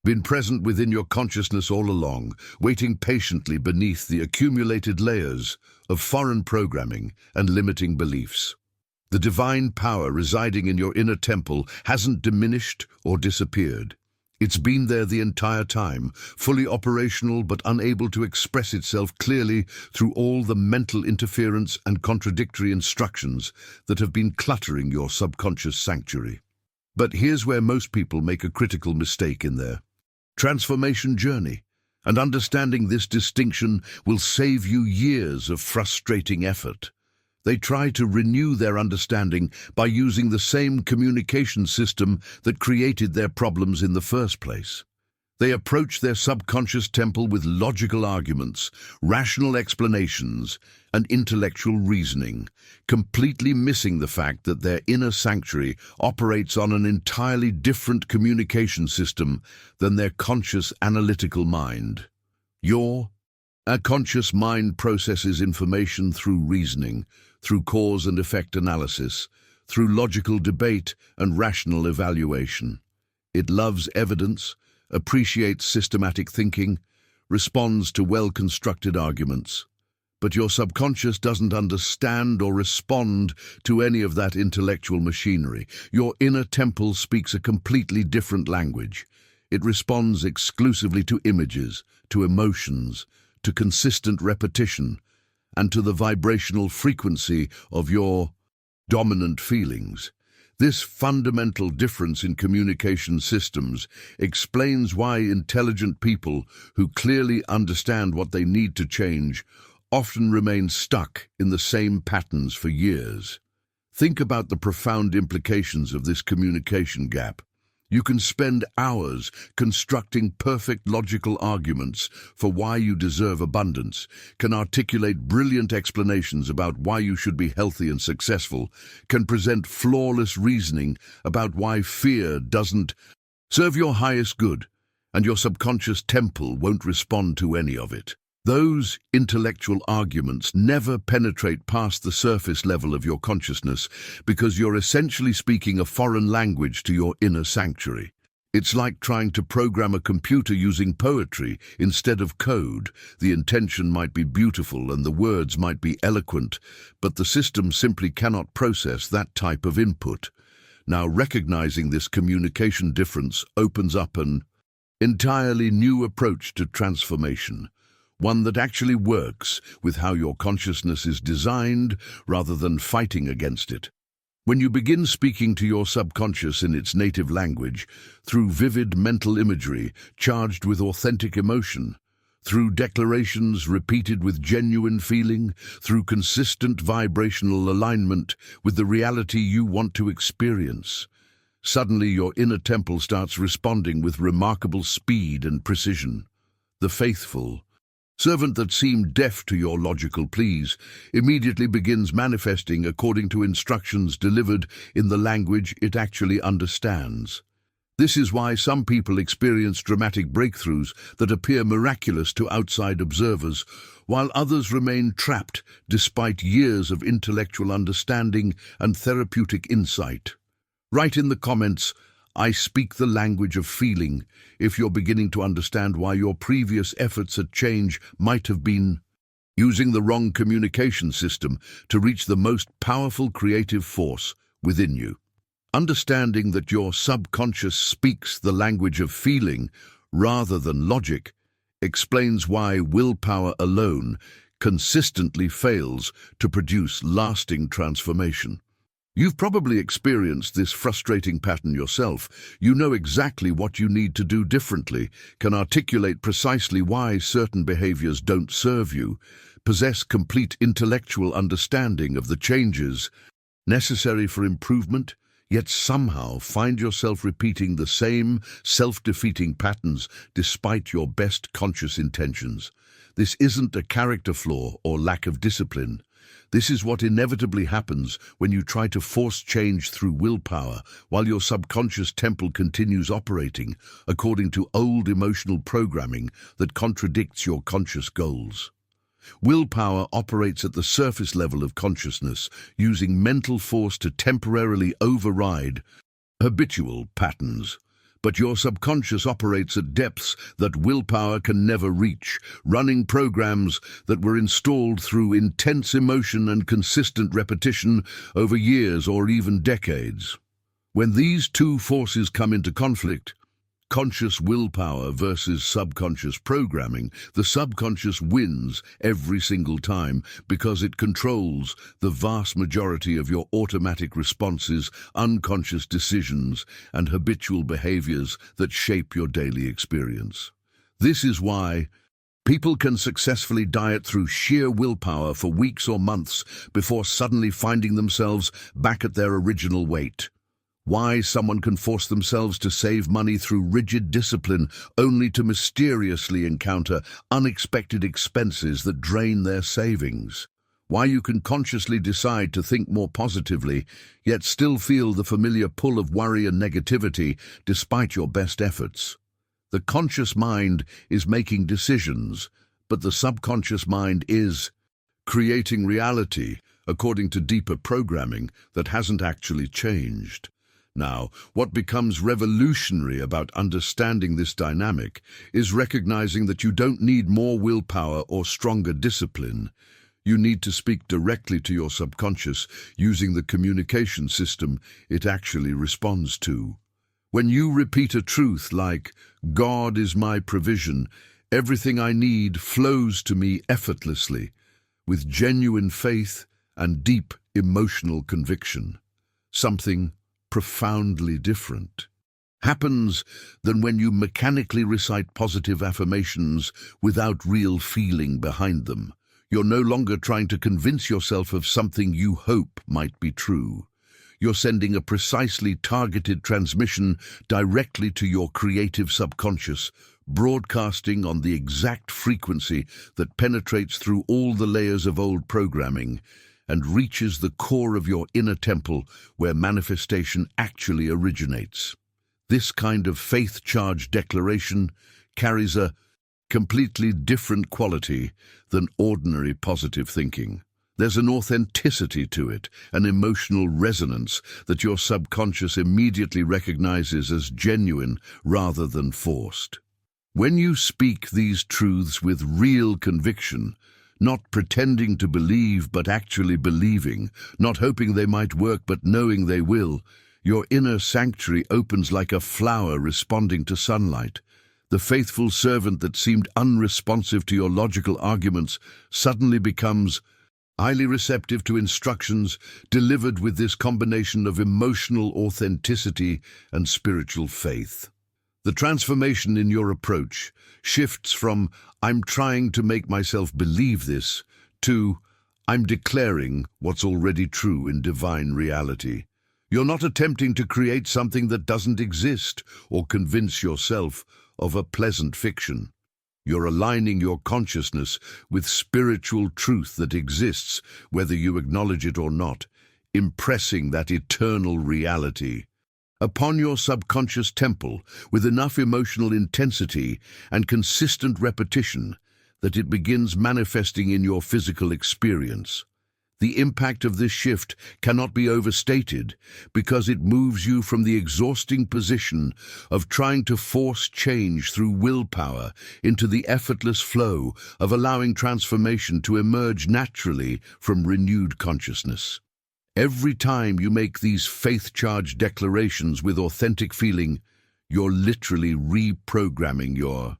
been present within your consciousness all along, waiting patiently beneath the accumulated layers of foreign programming and limiting beliefs. The divine power residing in your inner temple hasn't diminished or disappeared. It's been there the entire time, fully operational but unable to express itself clearly through all the mental interference and contradictory instructions that have been cluttering your subconscious sanctuary. But here's where most people make a critical mistake in their transformation journey, and understanding this distinction will save you years of frustrating effort. They try to renew their understanding by using the same communication system that created their problems in the first place. They approach their subconscious temple with logical arguments, rational explanations, and intellectual reasoning, completely missing the fact that their inner sanctuary operates on an entirely different communication system than their conscious analytical mind. Your conscious mind processes information through reasoning, through cause and effect analysis, through logical debate and rational evaluation. It loves evidence, appreciates systematic thinking, responds to well-constructed arguments. But your subconscious doesn't understand or respond to any of that intellectual machinery. Your inner temple speaks a completely different language. It responds exclusively to images, to emotions, to consistent repetition, and to the vibrational frequency of your dominant feelings. This fundamental difference in communication systems explains why intelligent people who clearly understand what they need to change often remain stuck in the same patterns for years. Think about the profound implications of this communication gap. You can spend hours constructing perfect logical arguments for why you deserve abundance, can articulate brilliant explanations about why you should be healthy and successful, can present flawless reasoning about why fear doesn't serve your highest good, and your subconscious temple won't respond to any of it. Those intellectual arguments never penetrate past the surface level of your consciousness because you're essentially speaking a foreign language to your inner sanctuary. It's like trying to program a computer using poetry instead of code. The intention might be beautiful and the words might be eloquent, but the system simply cannot process that type of input. Now, recognizing this communication difference opens up an entirely new approach to transformation. One that actually works with how your consciousness is designed rather than fighting against it. When you begin speaking to your subconscious in its native language, through vivid mental imagery charged with authentic emotion, through declarations repeated with genuine feeling, through consistent vibrational alignment with the reality you want to experience, suddenly your inner temple starts responding with remarkable speed and precision. The faithful servant that seemed deaf to your logical pleas immediately begins manifesting according to instructions delivered in the language it actually understands. This is why some people experience dramatic breakthroughs that appear miraculous to outside observers, while others remain trapped despite years of intellectual understanding and therapeutic insight. Write in the comments, "I speak the language of feeling," if you're beginning to understand why your previous efforts at change might have been using the wrong communication system to reach the most powerful creative force within you. Understanding that your subconscious speaks the language of feeling rather than logic explains why willpower alone consistently fails to produce lasting transformation. You've probably experienced this frustrating pattern yourself. You know exactly what you need to do differently, can articulate precisely why certain behaviors don't serve you, possess complete intellectual understanding of the changes necessary for improvement, yet somehow find yourself repeating the same self-defeating patterns despite your best conscious intentions. This isn't a character flaw or lack of discipline. This is what inevitably happens when you try to force change through willpower, while your subconscious temple continues operating according to old emotional programming that contradicts your conscious goals. Willpower operates at the surface level of consciousness, using mental force to temporarily override habitual patterns. But your subconscious operates at depths that willpower can never reach, running programs that were installed through intense emotion and consistent repetition over years or even decades. When these two forces come into conflict, conscious willpower versus subconscious programming, the subconscious wins every single time because it controls the vast majority of your automatic responses, unconscious decisions, and habitual behaviors that shape your daily experience. This is why people can successfully diet through sheer willpower for weeks or months before suddenly finding themselves back at their original weight. Why someone can force themselves to save money through rigid discipline only to mysteriously encounter unexpected expenses that drain their savings. Why you can consciously decide to think more positively, yet still feel the familiar pull of worry and negativity despite your best efforts. The conscious mind is making decisions, but the subconscious mind is creating reality according to deeper programming that hasn't actually changed. Now, what becomes revolutionary about understanding this dynamic is recognizing that you don't need more willpower or stronger discipline. You need to speak directly to your subconscious using the communication system it actually responds to. When you repeat a truth like, "God is my provision, everything I need flows to me effortlessly," with genuine faith and deep emotional conviction, something profoundly different happens than when you mechanically recite positive affirmations without real feeling behind them. You're no longer trying to convince yourself of something you hope might be true. You're sending a precisely targeted transmission directly to your creative subconscious, broadcasting on the exact frequency that penetrates through all the layers of old programming and reaches the core of your inner temple where manifestation actually originates. This kind of faith-charged declaration carries a completely different quality than ordinary positive thinking. There's an authenticity to it, an emotional resonance that your subconscious immediately recognizes as genuine rather than forced. When you speak these truths with real conviction, not pretending to believe but actually believing, not hoping they might work but knowing they will, your inner sanctuary opens like a flower responding to sunlight. The faithful servant that seemed unresponsive to your logical arguments suddenly becomes highly receptive to instructions delivered with this combination of emotional authenticity and spiritual faith. The transformation in your approach shifts from "I'm trying to make myself believe this" to "I'm declaring what's already true in divine reality." You're not attempting to create something that doesn't exist or convince yourself of a pleasant fiction. You're aligning your consciousness with spiritual truth that exists, whether you acknowledge it or not, impressing that eternal reality upon your subconscious temple with enough emotional intensity and consistent repetition that it begins manifesting in your physical experience. The impact of this shift cannot be overstated because it moves you from the exhausting position of trying to force change through willpower into the effortless flow of allowing transformation to emerge naturally from renewed consciousness. Every time you make these faith-charged declarations with authentic feeling, you're literally reprogramming your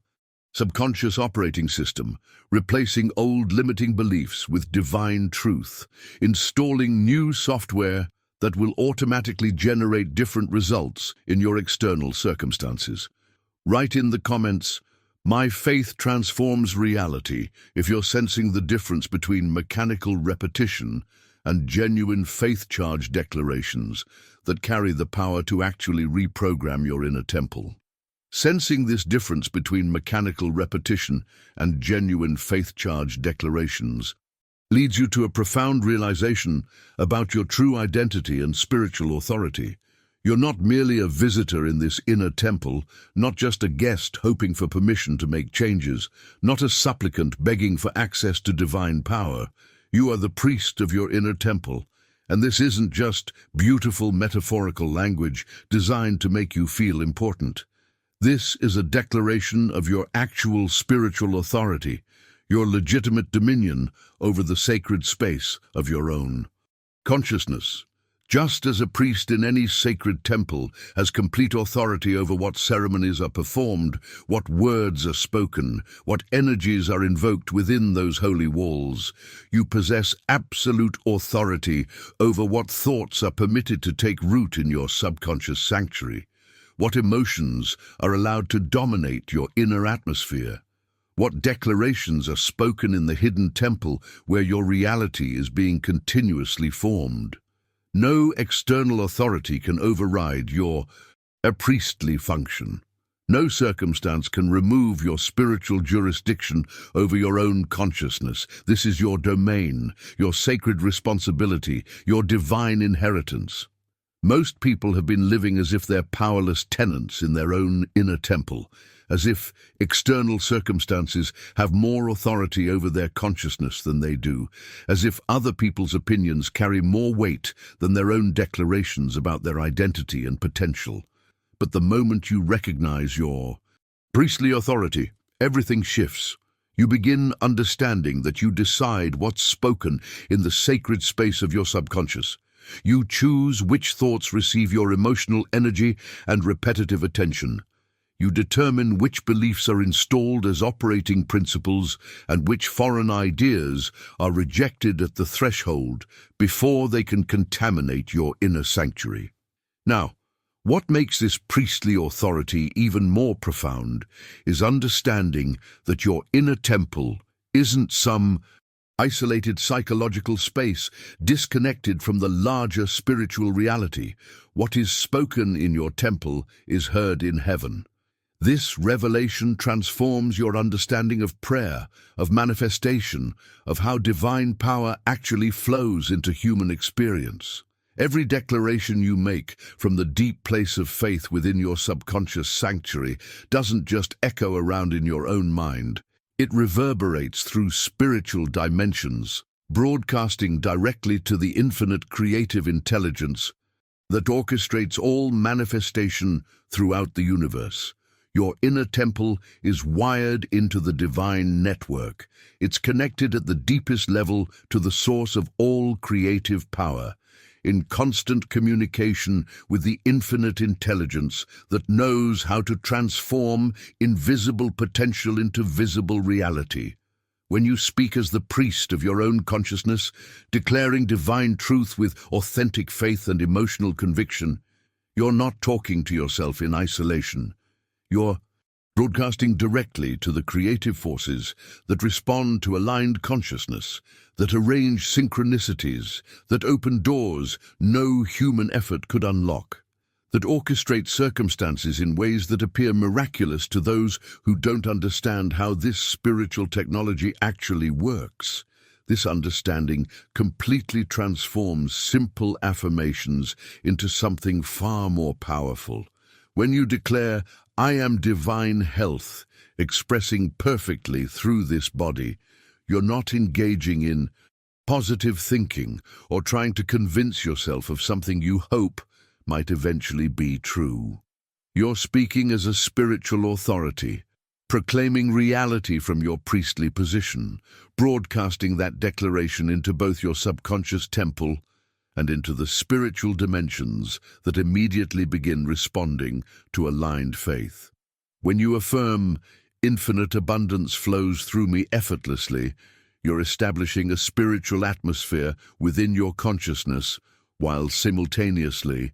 subconscious operating system, replacing old limiting beliefs with divine truth, installing new software that will automatically generate different results in your external circumstances. Write in the comments, "My faith transforms reality," if you're sensing the difference between mechanical repetition and genuine faith-charged declarations that carry the power to actually reprogram your inner temple. Sensing this difference between mechanical repetition and genuine faith-charged declarations leads you to a profound realization about your true identity and spiritual authority. You're not merely a visitor in this inner temple, not just a guest hoping for permission to make changes, not a supplicant begging for access to divine power. You are the priest of your inner temple, and this isn't just beautiful metaphorical language designed to make you feel important. This is a declaration of your actual spiritual authority, your legitimate dominion over the sacred space of your own consciousness. Just as a priest in any sacred temple has complete authority over what ceremonies are performed, what words are spoken, what energies are invoked within those holy walls, you possess absolute authority over what thoughts are permitted to take root in your subconscious sanctuary, what emotions are allowed to dominate your inner atmosphere, what declarations are spoken in the hidden temple where your reality is being continuously formed. No external authority can override your priestly function. No circumstance can remove your spiritual jurisdiction over your own consciousness. This is your domain, your sacred responsibility, your divine inheritance. Most people have been living as if they're powerless tenants in their own inner temple, as if external circumstances have more authority over their consciousness than they do, as if other people's opinions carry more weight than their own declarations about their identity and potential. But the moment you recognize your priestly authority, everything shifts. You begin understanding that you decide what's spoken in the sacred space of your subconscious. You choose which thoughts receive your emotional energy and repetitive attention. You determine which beliefs are installed as operating principles and which foreign ideas are rejected at the threshold before they can contaminate your inner sanctuary. Now, what makes this priestly authority even more profound is understanding that your inner temple isn't some isolated psychological space, disconnected from the larger spiritual reality. What is spoken in your temple is heard in heaven. This revelation transforms your understanding of prayer, of manifestation, of how divine power actually flows into human experience. Every declaration you make from the deep place of faith within your subconscious sanctuary doesn't just echo around in your own mind. It reverberates through spiritual dimensions, broadcasting directly to the infinite creative intelligence that orchestrates all manifestation throughout the universe. Your inner temple is wired into the divine network. It's connected at the deepest level to the source of all creative power, in constant communication with the infinite intelligence that knows how to transform invisible potential into visible reality. When you speak as the priest of your own consciousness, declaring divine truth with authentic faith and emotional conviction, you're not talking to yourself in isolation. You're broadcasting directly to the creative forces that respond to aligned consciousness, that arrange synchronicities, that open doors no human effort could unlock, that orchestrate circumstances in ways that appear miraculous to those who don't understand how this spiritual technology actually works. This understanding completely transforms simple affirmations into something far more powerful. When you declare, "I am divine health," expressing perfectly through this body, you're not engaging in positive thinking or trying to convince yourself of something you hope might eventually be true. You're speaking as a spiritual authority, proclaiming reality from your priestly position, broadcasting that declaration into both your subconscious temple and into the spiritual dimensions that immediately begin responding to aligned faith. When you affirm, "Infinite abundance flows through me effortlessly," you're establishing a spiritual atmosphere within your consciousness, while simultaneously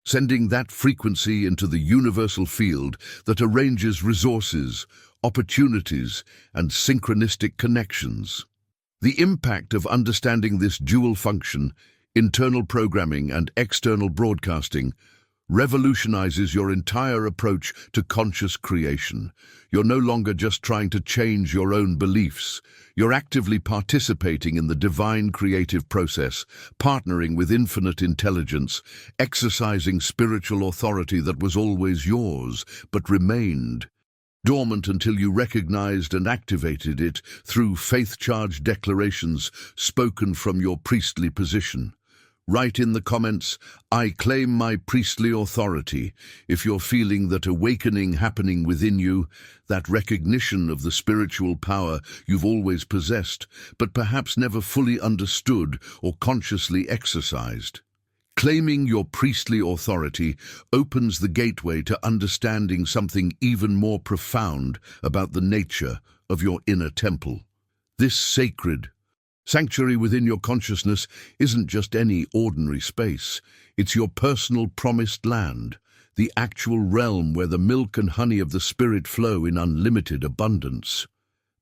sending that frequency into the universal field that arranges resources, opportunities, and synchronistic connections. The impact of understanding this dual function, internal programming and external broadcasting, revolutionizes your entire approach to conscious creation. You're no longer just trying to change your own beliefs. You're actively participating in the divine creative process, partnering with infinite intelligence, exercising spiritual authority that was always yours, but remained dormant until you recognized and activated it through faith-charged declarations spoken from your priestly position. Write in the comments, "I claim my priestly authority," if you're feeling that awakening happening within you, that recognition of the spiritual power you've always possessed, but perhaps never fully understood or consciously exercised. Claiming your priestly authority opens the gateway to understanding something even more profound about the nature of your inner temple. This sacred sanctuary within your consciousness isn't just any ordinary space. It's your personal promised land, the actual realm where the milk and honey of the Spirit flow in unlimited abundance.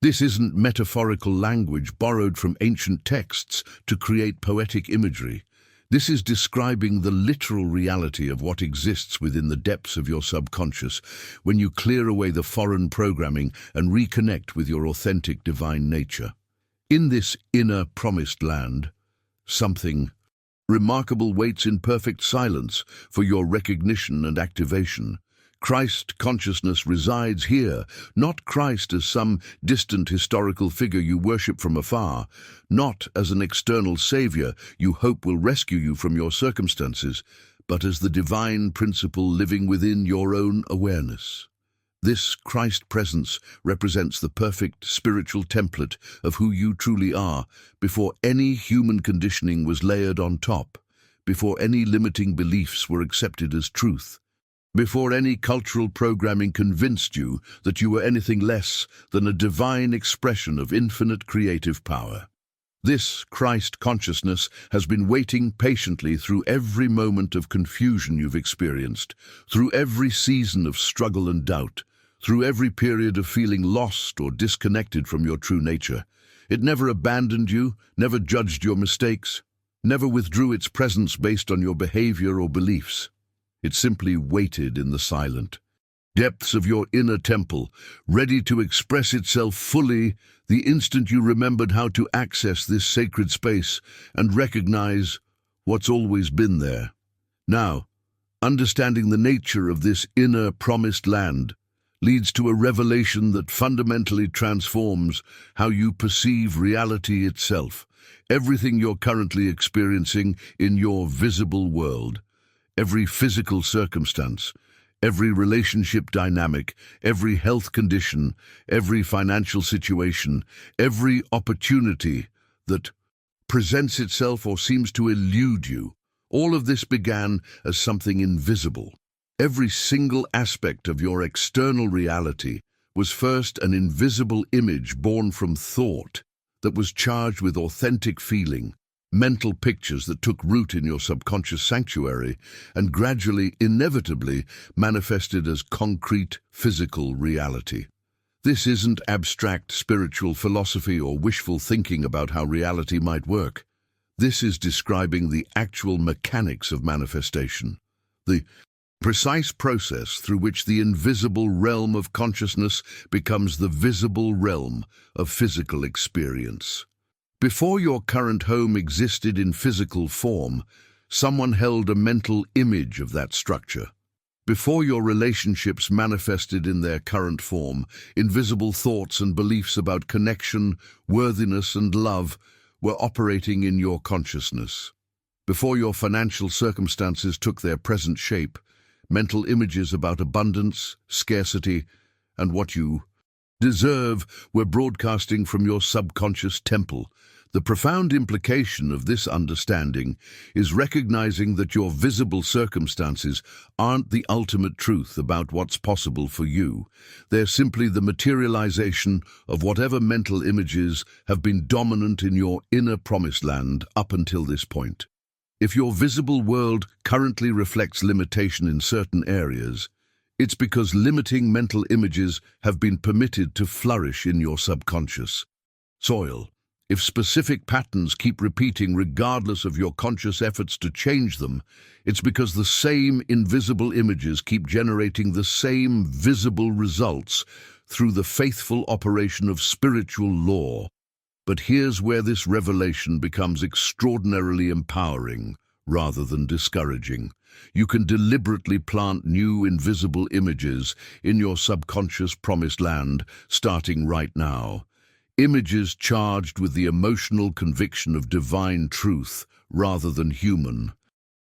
This isn't metaphorical language borrowed from ancient texts to create poetic imagery. This is describing the literal reality of what exists within the depths of your subconscious when you clear away the foreign programming and reconnect with your authentic divine nature. In this inner promised land, something remarkable waits in perfect silence for your recognition and activation. Christ consciousness resides here, not Christ as some distant historical figure you worship from afar, not as an external savior you hope will rescue you from your circumstances, but as the divine principle living within your own awareness. This Christ presence represents the perfect spiritual template of who you truly are before any human conditioning was layered on top, before any limiting beliefs were accepted as truth, before any cultural programming convinced you that you were anything less than a divine expression of infinite creative power. This Christ consciousness has been waiting patiently through every moment of confusion you've experienced, through every season of struggle and doubt, through every period of feeling lost or disconnected from your true nature. It never abandoned you, never judged your mistakes, never withdrew its presence based on your behavior or beliefs. It simply waited in the silent depths of your inner temple, ready to express itself fully the instant you remembered how to access this sacred space and recognize what's always been there. Now, understanding the nature of this inner promised land leads to a revelation that fundamentally transforms how you perceive reality itself. Everything you're currently experiencing in your visible world, every physical circumstance, every relationship dynamic, every health condition, every financial situation, every opportunity that presents itself or seems to elude you, all of this began as something invisible. Every single aspect of your external reality was first an invisible image born from thought that was charged with authentic feeling, mental pictures that took root in your subconscious sanctuary and gradually, inevitably, manifested as concrete, physical reality. This isn't abstract spiritual philosophy or wishful thinking about how reality might work. This is describing the actual mechanics of manifestation, the precise process through which the invisible realm of consciousness becomes the visible realm of physical experience. Before your current home existed in physical form, someone held a mental image of that structure. Before your relationships manifested in their current form, invisible thoughts and beliefs about connection, worthiness, and love were operating in your consciousness. Before your financial circumstances took their present shape, mental images about abundance, scarcity, and what you deserve were broadcasting from your subconscious temple. The profound implication of this understanding is recognizing that your visible circumstances aren't the ultimate truth about what's possible for you. They're simply the materialization of whatever mental images have been dominant in your inner promised land up until this point. If your visible world currently reflects limitation in certain areas, it's because limiting mental images have been permitted to flourish in your subconscious soil. If specific patterns keep repeating regardless of your conscious efforts to change them, it's because the same invisible images keep generating the same visible results through the faithful operation of spiritual law. But here's where this revelation becomes extraordinarily empowering rather than discouraging. You can deliberately plant new invisible images in your subconscious promised land starting right now. Images charged with the emotional conviction of divine truth rather than human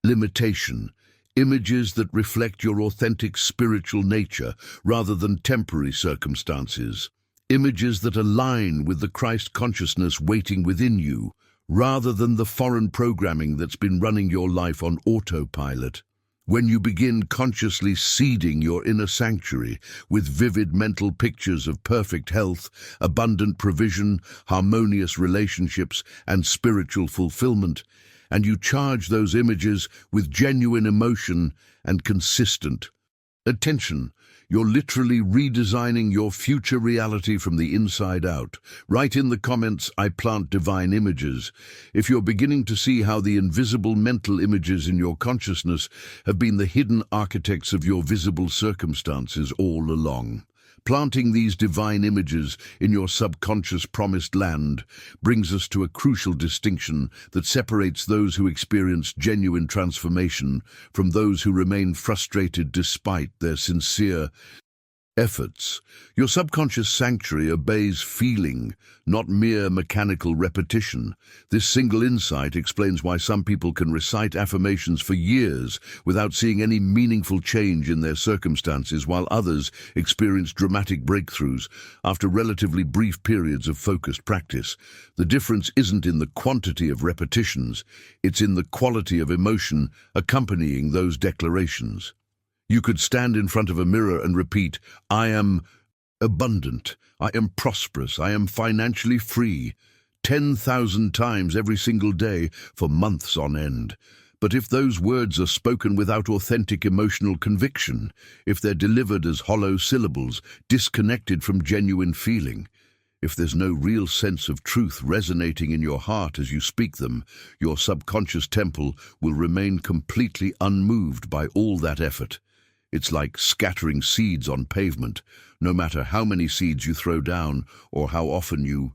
limitation. Images that reflect your authentic spiritual nature rather than temporary circumstances. Images that align with the Christ consciousness waiting within you, rather than the foreign programming that's been running your life on autopilot. When you begin consciously seeding your inner sanctuary with vivid mental pictures of perfect health, abundant provision, harmonious relationships, and spiritual fulfillment, and you charge those images with genuine emotion and consistent attention, you're literally redesigning your future reality from the inside out. Write in the comments, "I plant divine images," if you're beginning to see how the invisible mental images in your consciousness have been the hidden architects of your visible circumstances all along. Planting these divine images in your subconscious promised land brings us to a crucial distinction that separates those who experience genuine transformation from those who remain frustrated despite their sincere efforts. Your subconscious sanctuary obeys feeling, not mere mechanical repetition. This single insight explains why some people can recite affirmations for years without seeing any meaningful change in their circumstances, while others experience dramatic breakthroughs after relatively brief periods of focused practice. The difference isn't in the quantity of repetitions, it's in the quality of emotion accompanying those declarations. You could stand in front of a mirror and repeat, "I am abundant, I am prosperous, I am financially free," 10,000 times every single day for months on end. But if those words are spoken without authentic emotional conviction, if they're delivered as hollow syllables, disconnected from genuine feeling, if there's no real sense of truth resonating in your heart as you speak them, your subconscious temple will remain completely unmoved by all that effort. It's like scattering seeds on pavement. No matter how many seeds you throw down or how often you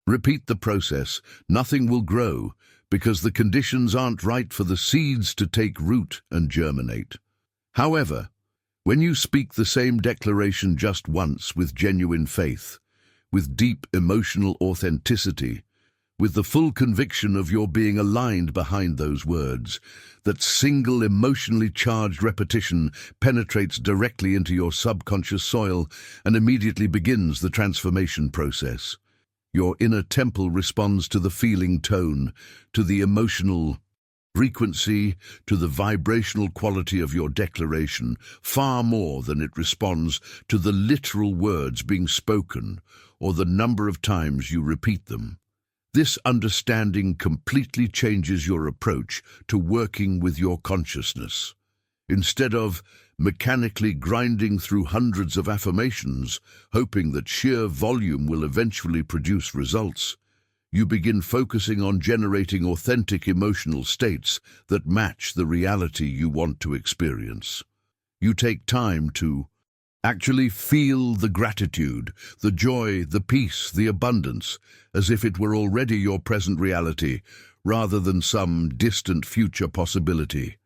repeat the process, nothing will grow because the conditions aren't right for the seeds to take root and germinate. However, when you speak the same declaration just once with genuine faith, with deep emotional authenticity, with the full conviction of your being aligned behind those words, that single emotionally charged repetition penetrates directly into your subconscious soil and immediately begins the transformation process. Your inner temple responds to the feeling tone, to the emotional frequency, to the vibrational quality of your declaration, far more than it responds to the literal words being spoken or the number of times you repeat them. This understanding completely changes your approach to working with your consciousness. Instead of mechanically grinding through hundreds of affirmations, hoping that sheer volume will eventually produce results, you begin focusing on generating authentic emotional states that match the reality you want to experience. You take time to actually feel the gratitude, the joy, the peace, the abundance, as if it were already your present reality, rather than some distant future possibility.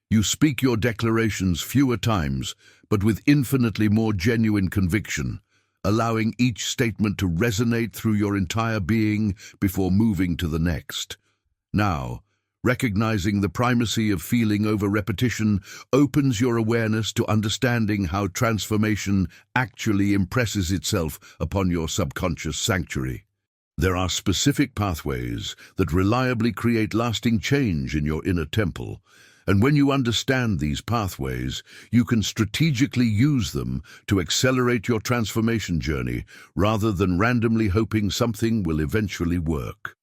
You speak your declarations fewer times, but with infinitely more genuine conviction, allowing each statement to resonate through your entire being before moving to the next. Now, recognizing the primacy of feeling over repetition opens your awareness to understanding how transformation actually impresses itself upon your subconscious sanctuary. There are specific pathways that reliably create lasting change in your inner temple, and when you understand these pathways, you can strategically use them to accelerate your transformation journey rather than randomly hoping something will eventually work.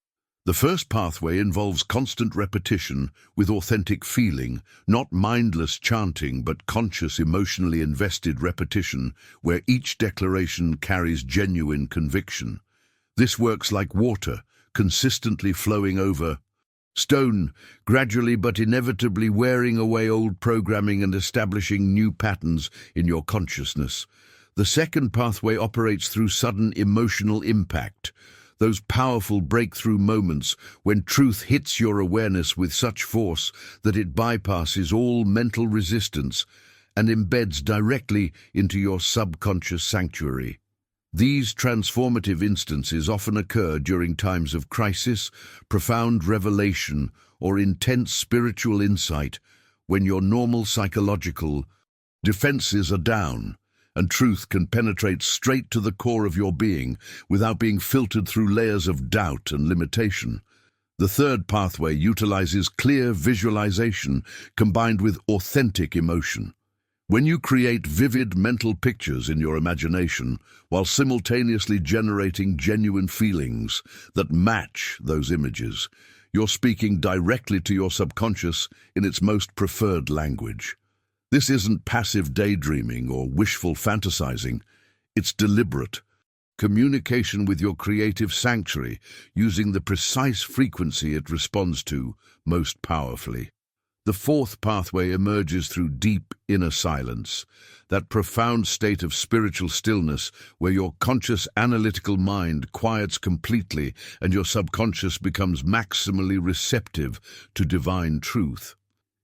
The first pathway involves constant repetition with authentic feeling, not mindless chanting but conscious, emotionally invested repetition where each declaration carries genuine conviction. This works like water, consistently flowing over stone, gradually but inevitably wearing away old programming and establishing new patterns in your consciousness. The second pathway operates through sudden emotional impact, those powerful breakthrough moments when truth hits your awareness with such force that it bypasses all mental resistance and embeds directly into your subconscious sanctuary. These transformative instances often occur during times of crisis, profound revelation, or intense spiritual insight, when your normal psychological defenses are down, and truth can penetrate straight to the core of your being without being filtered through layers of doubt and limitation. The third pathway utilizes clear visualization combined with authentic emotion. When you create vivid mental pictures in your imagination while simultaneously generating genuine feelings that match those images, you're speaking directly to your subconscious in its most preferred language. This isn't passive daydreaming or wishful fantasizing. It's deliberate communication with your creative sanctuary, using the precise frequency it responds to most powerfully. The fourth pathway emerges through deep inner silence, that profound state of spiritual stillness where your conscious analytical mind quiets completely and your subconscious becomes maximally receptive to divine truth.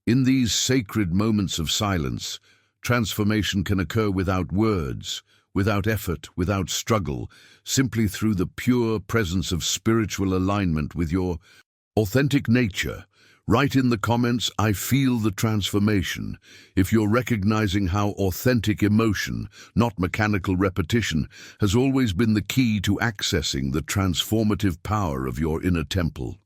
In these sacred moments of silence, transformation can occur without words, without effort, without struggle, simply through the pure presence of spiritual alignment with your authentic nature. Write in the comments, "I feel the transformation," if you're recognizing how authentic emotion, not mechanical repetition, has always been the key to accessing the transformative power of your inner temple.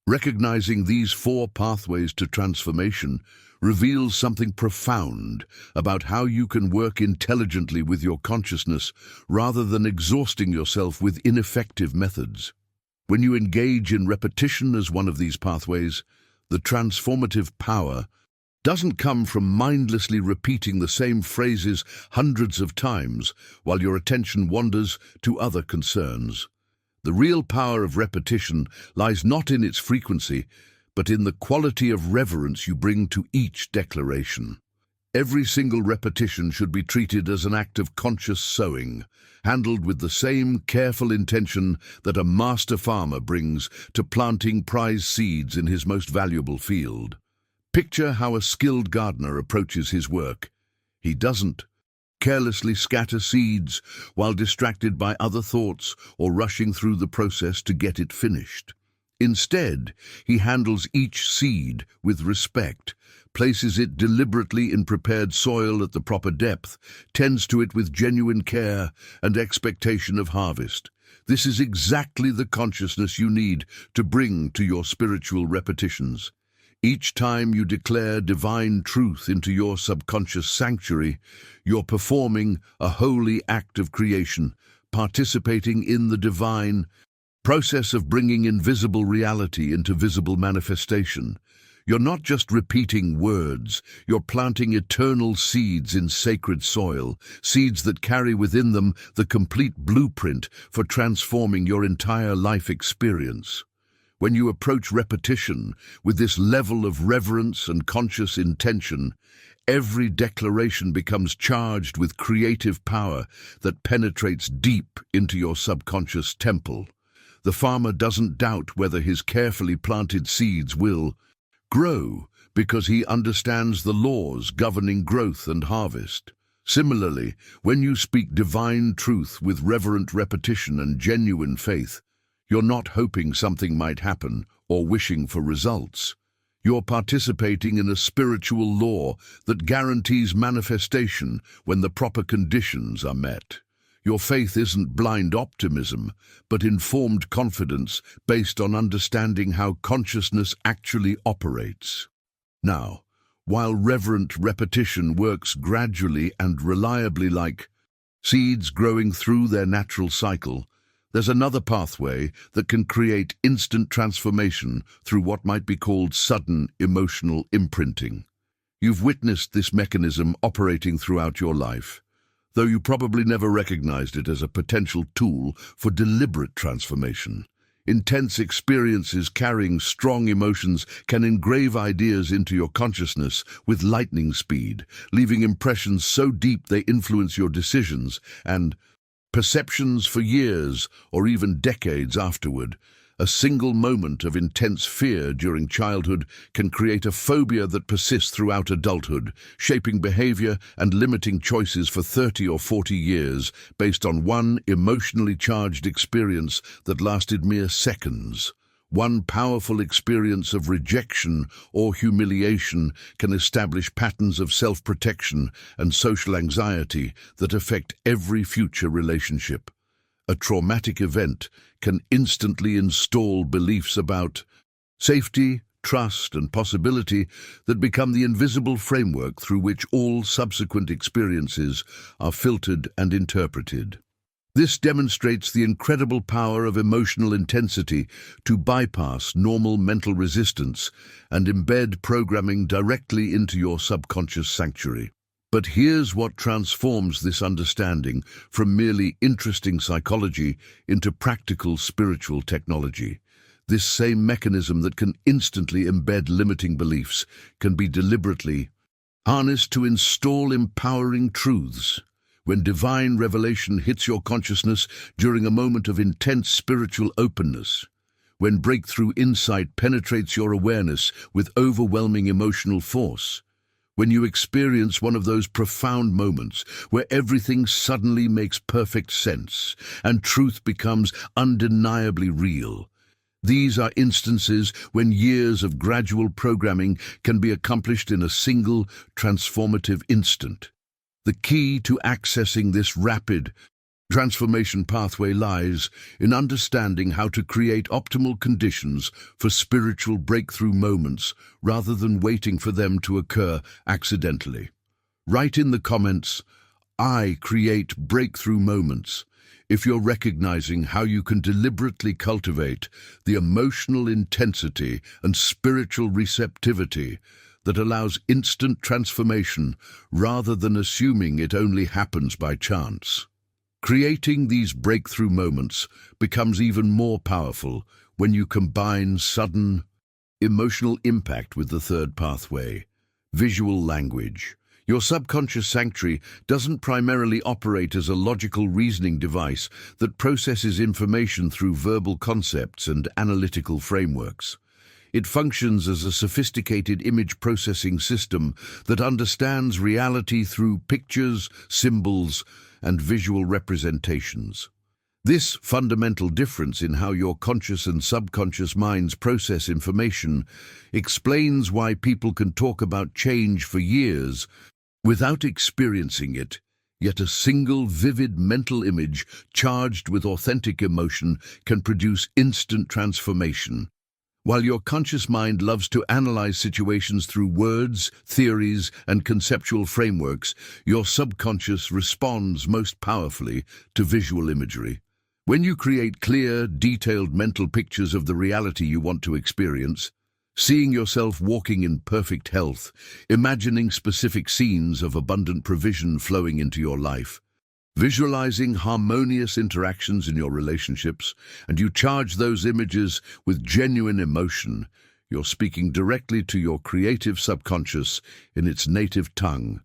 Recognizing these four pathways to transformation reveals something profound about how you can work intelligently with your consciousness rather than exhausting yourself with ineffective methods. When you engage in repetition as one of these pathways, The transformative power doesn't come from mindlessly repeating the same phrases hundreds of times while your attention wanders to other concerns. The real power of repetition lies not in its frequency, but in the quality of reverence you bring to each declaration. Every single repetition should be treated as an act of conscious sowing, handled with the same careful intention that a master farmer brings to planting prize seeds in his most valuable field. Picture how a skilled gardener approaches his work. He doesn't carelessly scatter seeds while distracted by other thoughts or rushing through the process to get it finished. Instead, he handles each seed with respect, places it deliberately in prepared soil at the proper depth, tends to it with genuine care and expectation of harvest. This is exactly the consciousness you need to bring to your spiritual repetitions. Each time you declare divine truth into your subconscious sanctuary, you're performing a holy act of creation, participating in the divine process of bringing invisible reality into visible manifestation. You're not just repeating words, you're planting eternal seeds in sacred soil, seeds that carry within them the complete blueprint for transforming your entire life experience. When you approach repetition with this level of reverence and conscious intention, every declaration becomes charged with creative power that penetrates deep into your subconscious temple. The farmer doesn't doubt whether his carefully planted seeds will grow because he understands the laws governing growth and harvest. Similarly, when you speak divine truth with reverent repetition and genuine faith, you're not hoping something might happen or wishing for results. You're participating in a spiritual law that guarantees manifestation when the proper conditions are met. Your faith isn't blind optimism, but informed confidence based on understanding how consciousness actually operates. Now, while reverent repetition works gradually and reliably like seeds growing through their natural cycle, there's another pathway that can create instant transformation through what might be called sudden emotional imprinting. You've witnessed this mechanism operating throughout your life, though you probably never recognized it as a potential tool for deliberate transformation. Intense experiences carrying strong emotions can engrave ideas into your consciousness with lightning speed, leaving impressions so deep they influence your decisions and perceptions for years or even decades afterward. A single moment of intense fear during childhood can create a phobia that persists throughout adulthood, shaping behavior and limiting choices for 30 or 40 years based on one emotionally charged experience that lasted mere seconds. One powerful experience of rejection or humiliation can establish patterns of self-protection and social anxiety that affect every future relationship. A traumatic event can instantly install beliefs about safety, trust, and possibility that become the invisible framework through which all subsequent experiences are filtered and interpreted. This demonstrates the incredible power of emotional intensity to bypass normal mental resistance and embed programming directly into your subconscious sanctuary. But here's what transforms this understanding from merely interesting psychology into practical spiritual technology. This same mechanism that can instantly embed limiting beliefs can be deliberately harnessed to install empowering truths. When divine revelation hits your consciousness during a moment of intense spiritual openness, when breakthrough insight penetrates your awareness with overwhelming emotional force, when you experience one of those profound moments where everything suddenly makes perfect sense and truth becomes undeniably real. These are instances when years of gradual programming can be accomplished in a single transformative instant. The key to accessing this rapid transformation pathway lies in understanding how to create optimal conditions for spiritual breakthrough moments rather than waiting for them to occur accidentally. Write in the comments, "I create breakthrough moments," if you're recognizing how you can deliberately cultivate the emotional intensity and spiritual receptivity that allows instant transformation rather than assuming it only happens by chance. Creating these breakthrough moments becomes even more powerful when you combine sudden emotional impact with the third pathway, visual language. Your subconscious sanctuary doesn't primarily operate as a logical reasoning device that processes information through verbal concepts and analytical frameworks. It functions as a sophisticated image processing system that understands reality through pictures, symbols, and visual representations. This fundamental difference in how your conscious and subconscious minds process information explains why people can talk about change for years without experiencing it, yet a single vivid mental image charged with authentic emotion can produce instant transformation. While your conscious mind loves to analyze situations through words, theories, and conceptual frameworks, your subconscious responds most powerfully to visual imagery. When you create clear, detailed mental pictures of the reality you want to experience, seeing yourself walking in perfect health, imagining specific scenes of abundant provision flowing into your life, visualizing harmonious interactions in your relationships, and you charge those images with genuine emotion, you're speaking directly to your creative subconscious in its native tongue.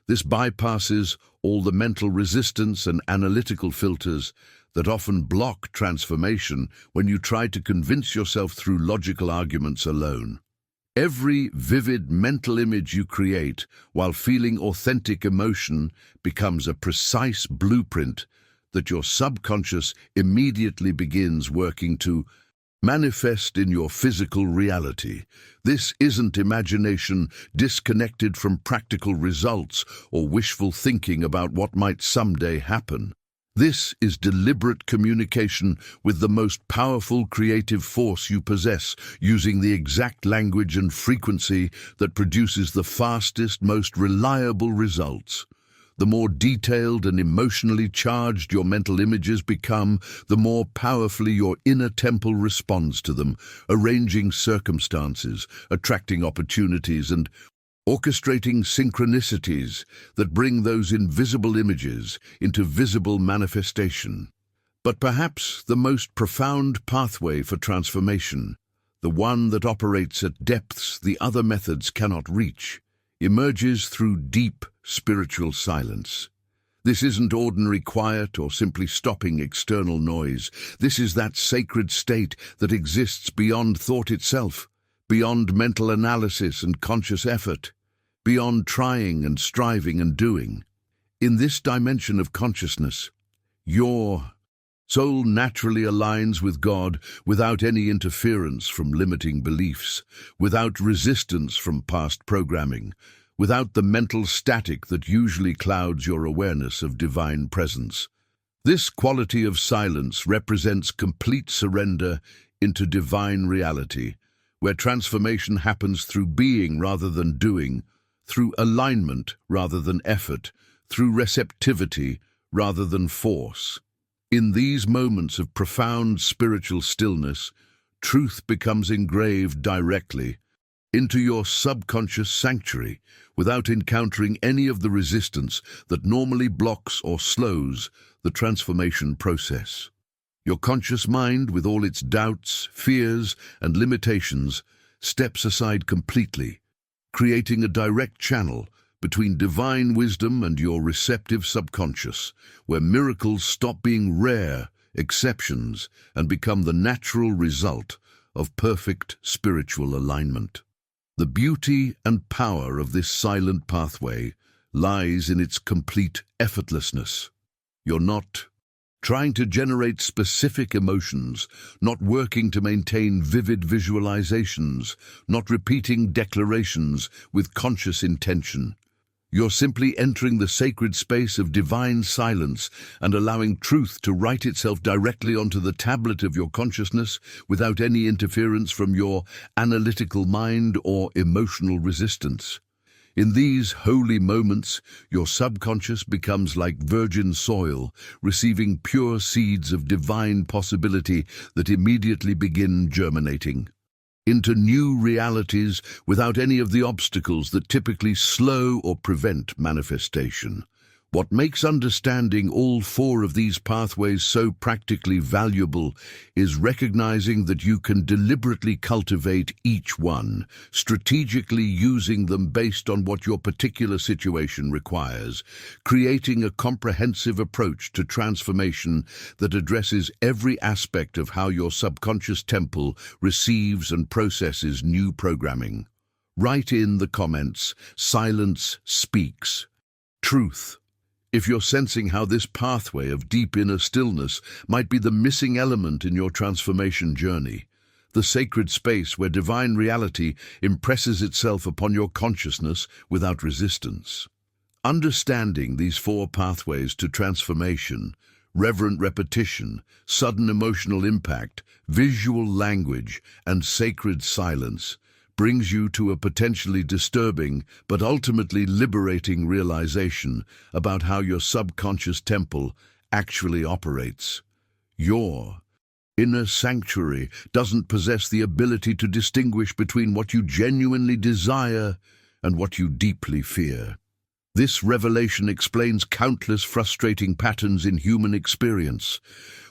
This bypasses all the mental resistance and analytical filters that often block transformation when you try to convince yourself through logical arguments alone. Every vivid mental image you create while feeling authentic emotion becomes a precise blueprint that your subconscious immediately begins working to manifest in your physical reality. This isn't imagination disconnected from practical results or wishful thinking about what might someday happen. This is deliberate communication with the most powerful creative force you possess, using the exact language and frequency that produces the fastest, most reliable results. The more detailed and emotionally charged your mental images become, the more powerfully your inner temple responds to them, arranging circumstances, attracting opportunities, and orchestrating synchronicities that bring those invisible images into visible manifestation. But perhaps the most profound pathway for transformation, the one that operates at depths the other methods cannot reach, emerges through deep spiritual silence. This isn't ordinary quiet or simply stopping external noise. This is that sacred state that exists beyond thought itself, beyond mental analysis and conscious effort, beyond trying and striving and doing. In this dimension of consciousness, your soul naturally aligns with God without any interference from limiting beliefs, without resistance from past programming, without the mental static that usually clouds your awareness of divine presence. This quality of silence represents complete surrender into divine reality, where transformation happens through being rather than doing, through alignment rather than effort, through receptivity rather than force. In these moments of profound spiritual stillness, truth becomes engraved directly into your subconscious sanctuary without encountering any of the resistance that normally blocks or slows the transformation process. Your conscious mind, with all its doubts, fears, and limitations, steps aside completely, creating a direct channel between divine wisdom and your receptive subconscious, where miracles stop being rare exceptions and become the natural result of perfect spiritual alignment. The beauty and power of this silent pathway lies in its complete effortlessness. You're not trying to generate specific emotions, not working to maintain vivid visualizations, not repeating declarations with conscious intention. You're simply entering the sacred space of divine silence and allowing truth to write itself directly onto the tablet of your consciousness without any interference from your analytical mind or emotional resistance. In these holy moments, your subconscious becomes like virgin soil, receiving pure seeds of divine possibility that immediately begin germinating into new realities without any of the obstacles that typically slow or prevent manifestation. What makes understanding all four of these pathways so practically valuable is recognizing that you can deliberately cultivate each one, strategically using them based on what your particular situation requires, creating a comprehensive approach to transformation that addresses every aspect of how your subconscious temple receives and processes new programming. Write in the comments, "Silence speaks." Truth. If you're sensing how this pathway of deep inner stillness might be the missing element in your transformation journey, the sacred space where divine reality impresses itself upon your consciousness without resistance. Understanding these four pathways to transformation, reverent repetition, sudden emotional impact, visual language, and sacred silence, brings you to a potentially disturbing but ultimately liberating realization about how your subconscious temple actually operates. Your inner sanctuary doesn't possess the ability to distinguish between what you genuinely desire and what you deeply fear. This revelation explains countless frustrating patterns in human experience.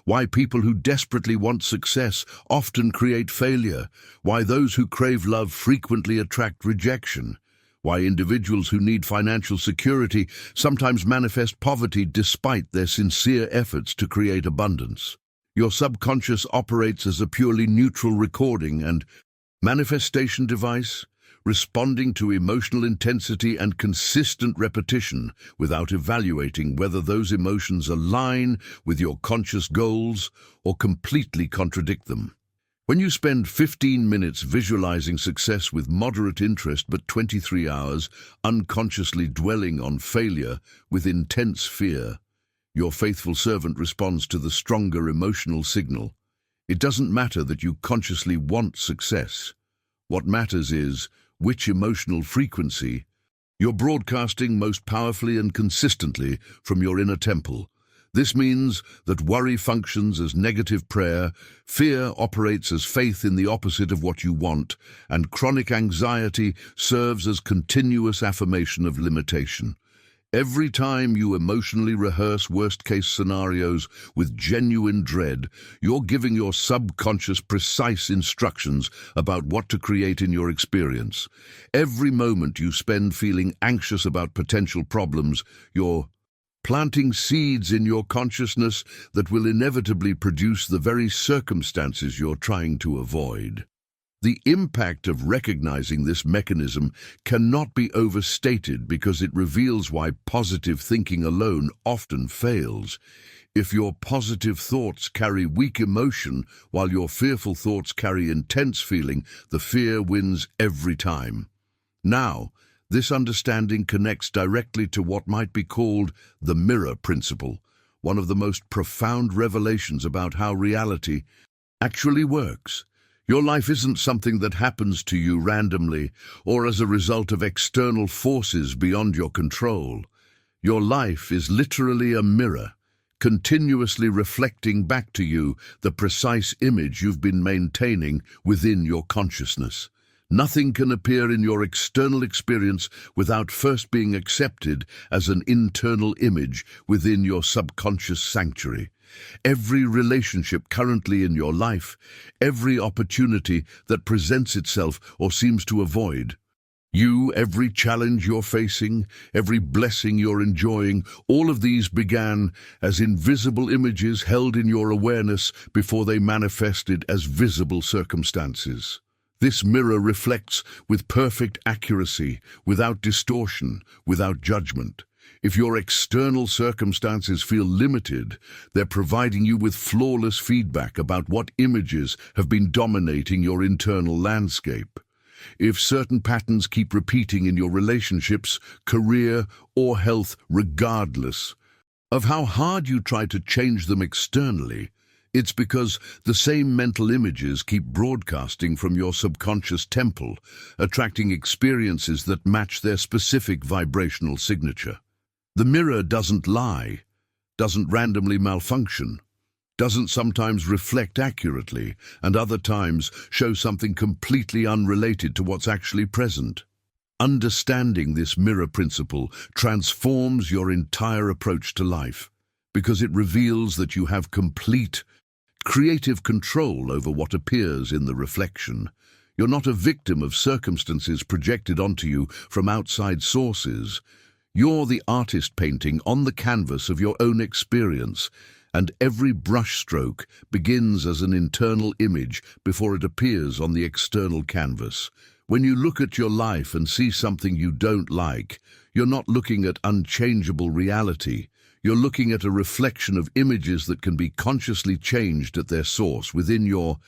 Why people who desperately want success often create failure. Why those who crave love frequently attract rejection. Why individuals who need financial security sometimes manifest poverty despite their sincere efforts to create abundance. Your subconscious operates as a purely neutral recording and manifestation device, responding to emotional intensity and consistent repetition without evaluating whether those emotions align with your conscious goals or completely contradict them. When you spend 15 minutes visualizing success with moderate interest but 23 hours unconsciously dwelling on failure with intense fear, your faithful servant responds to the stronger emotional signal. It doesn't matter that you consciously want success. What matters is which emotional frequency you're broadcasting most powerfully and consistently from your inner temple. This means that worry functions as negative prayer, fear operates as faith in the opposite of what you want, and chronic anxiety serves as continuous affirmation of limitation. Every time you emotionally rehearse worst-case scenarios with genuine dread, you're giving your subconscious precise instructions about what to create in your experience. Every moment you spend feeling anxious about potential problems, you're planting seeds in your consciousness that will inevitably produce the very circumstances you're trying to avoid. The impact of recognizing this mechanism cannot be overstated because it reveals why positive thinking alone often fails. If your positive thoughts carry weak emotion while your fearful thoughts carry intense feeling, the fear wins every time. Now, this understanding connects directly to what might be called the mirror principle, one of the most profound revelations about how reality actually works. Your life isn't something that happens to you randomly or as a result of external forces beyond your control. Your life is literally a mirror, continuously reflecting back to you the precise image you've been maintaining within your consciousness. Nothing can appear in your external experience without first being accepted as an internal image within your subconscious sanctuary. Every relationship currently in your life, every opportunity that presents itself or seems to avoid you, every challenge you're facing, every blessing you're enjoying, all of these began as invisible images held in your awareness before they manifested as visible circumstances. This mirror reflects with perfect accuracy, without distortion, without judgment. If your external circumstances feel limited, they're providing you with flawless feedback about what images have been dominating your internal landscape. If certain patterns keep repeating in your relationships, career, or health, regardless of how hard you try to change them externally, It's because the same mental images keep broadcasting from your subconscious temple, attracting experiences that match their specific vibrational signature. The mirror doesn't lie, doesn't randomly malfunction, doesn't sometimes reflect accurately, and other times show something completely unrelated to what's actually present. Understanding this mirror principle transforms your entire approach to life, because it reveals that you have complete, creative control over what appears in the reflection. You're not a victim of circumstances projected onto you from outside sources. You're the artist painting on the canvas of your own experience, and every brushstroke begins as an internal image before it appears on the external canvas. When you look at your life and see something you don't like, you're not looking at unchangeable reality. You're looking at a reflection of images that can be consciously changed at their source within your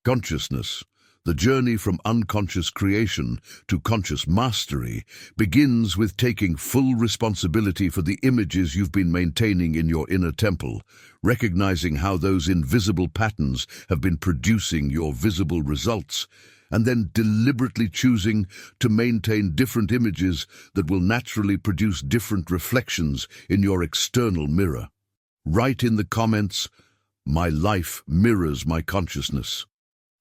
consciousness. The journey from unconscious creation to conscious mastery begins with taking full responsibility for the images you've been maintaining in your inner temple, recognizing how those invisible patterns have been producing your visible results, and then deliberately choosing to maintain different images that will naturally produce different reflections in your external mirror. Write in the comments, "My life mirrors my consciousness."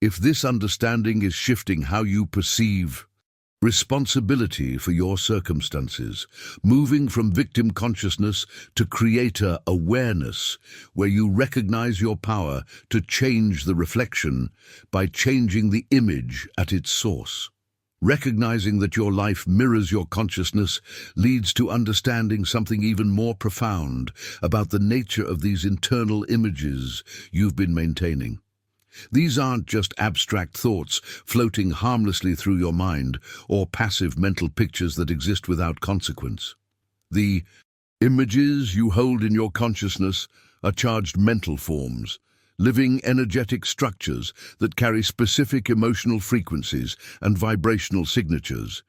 If this understanding is shifting how you perceive responsibility for your circumstances, moving from victim consciousness to creator awareness, where you recognize your power to change the reflection by changing the image at its source. Recognizing that your life mirrors your consciousness leads to understanding something even more profound about the nature of these internal images you've been maintaining. These aren't just abstract thoughts floating harmlessly through your mind or passive mental pictures that exist without consequence. The images you hold in your consciousness are charged mental forms, living energetic structures that carry specific emotional frequencies and vibrational signatures.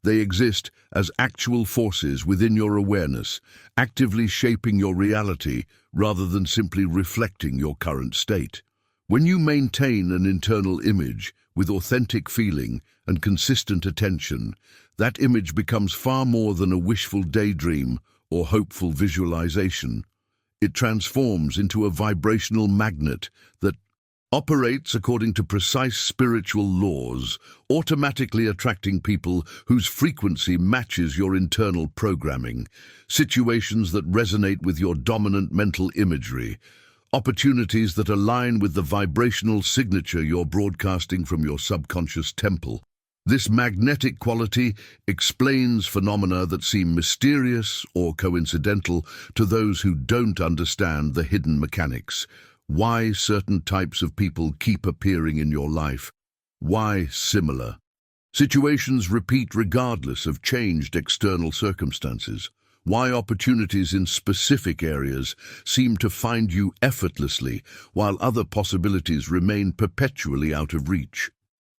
They exist as actual forces within your awareness, actively shaping your reality rather than simply reflecting your current state. When you maintain an internal image with authentic feeling and consistent attention, that image becomes far more than a wishful daydream or hopeful visualization. It transforms into a vibrational magnet that operates according to precise spiritual laws, automatically attracting people whose frequency matches your internal programming, situations that resonate with your dominant mental imagery, opportunities that align with the vibrational signature you're broadcasting from your subconscious temple. This magnetic quality explains phenomena that seem mysterious or coincidental to those who don't understand the hidden mechanics. Why certain types of people keep appearing in your life. Why similar situations repeat regardless of changed external circumstances. Why opportunities in specific areas seem to find you effortlessly, while other possibilities remain perpetually out of reach.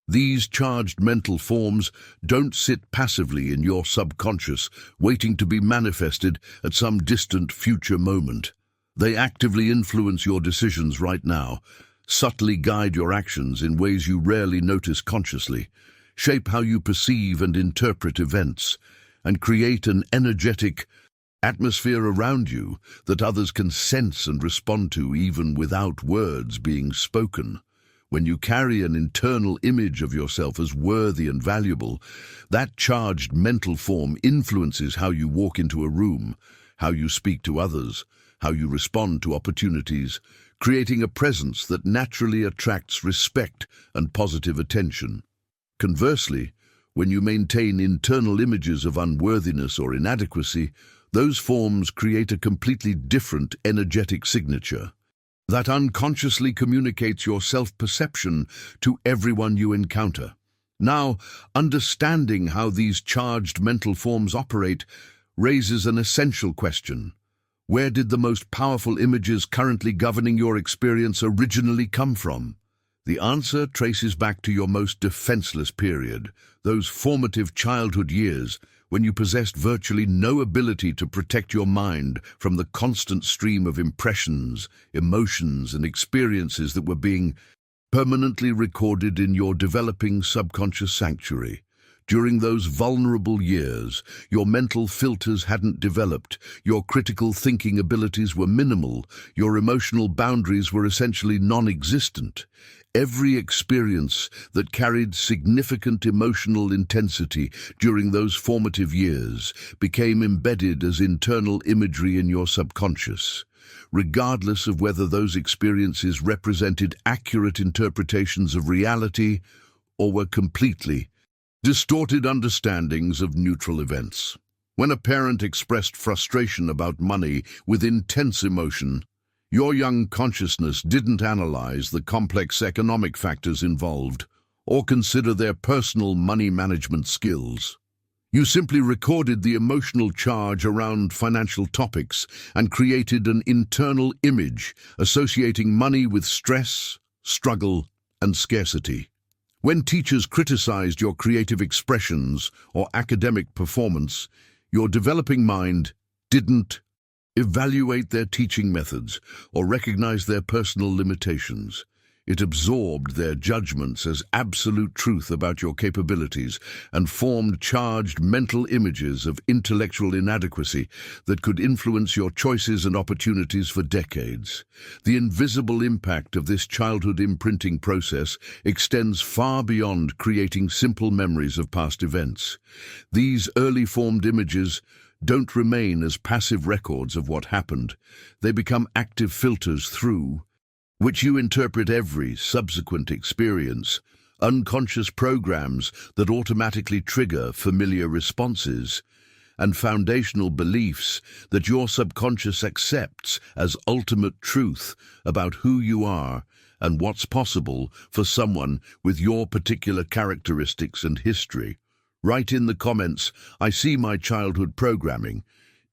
These charged mental forms don't sit passively in your subconscious, waiting to be manifested at some distant future moment. They actively influence your decisions right now, subtly guide your actions in ways you rarely notice consciously, shape how you perceive and interpret events, and create an energetic atmosphere around you that others can sense and respond to even without words being spoken. When you carry an internal image of yourself as worthy and valuable, that charged mental form influences how you walk into a room, how you speak to others, how you respond to opportunities, creating a presence that naturally attracts respect and positive attention. Conversely, when you maintain internal images of unworthiness or inadequacy, those forms create a completely different energetic signature that unconsciously communicates your self-perception to everyone you encounter. Now, understanding how these charged mental forms operate raises an essential question. Where did the most powerful images currently governing your experience originally come from? The answer traces back to your most defenseless period, those formative childhood years when you possessed virtually no ability to protect your mind from the constant stream of impressions, emotions, and experiences that were being permanently recorded in your developing subconscious sanctuary. During those vulnerable years, your mental filters hadn't developed, your critical thinking abilities were minimal, your emotional boundaries were essentially non-existent. Every experience that carried significant emotional intensity during those formative years became embedded as internal imagery in your subconscious. Regardless of whether those experiences represented accurate interpretations of reality or were completely distorted understandings of neutral events. When a parent expressed frustration about money with intense emotion, your young consciousness didn't analyze the complex economic factors involved or consider their personal money management skills. You simply recorded the emotional charge around financial topics and created an internal image associating money with stress, struggle, and scarcity. When teachers criticized your creative expressions or academic performance, your developing mind didn't evaluate their teaching methods or recognize their personal limitations. It absorbed their judgments as absolute truth about your capabilities and formed charged mental images of intellectual inadequacy that could influence your choices and opportunities for decades. The invisible impact of this childhood imprinting process extends far beyond creating simple memories of past events. These early formed images don't remain as passive records of what happened. They become active filters through which you interpret every subsequent experience, unconscious programs that automatically trigger familiar responses, and foundational beliefs that your subconscious accepts as ultimate truth about who you are and what's possible for someone with your particular characteristics and history. Write in the comments, "I see my childhood programming,"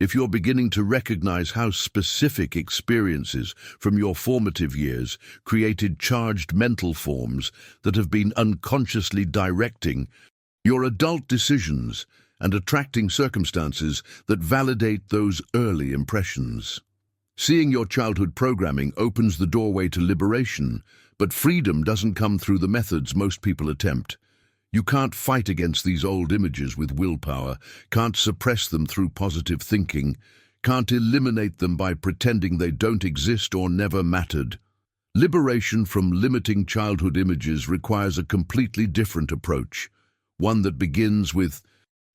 if you're beginning to recognize how specific experiences from your formative years created charged mental forms that have been unconsciously directing your adult decisions and attracting circumstances that validate those early impressions. Seeing your childhood programming opens the doorway to liberation, but freedom doesn't come through the methods most people attempt. You can't fight against these old images with willpower, can't suppress them through positive thinking, can't eliminate them by pretending they don't exist or never mattered. Liberation from limiting childhood images requires a completely different approach, one that begins with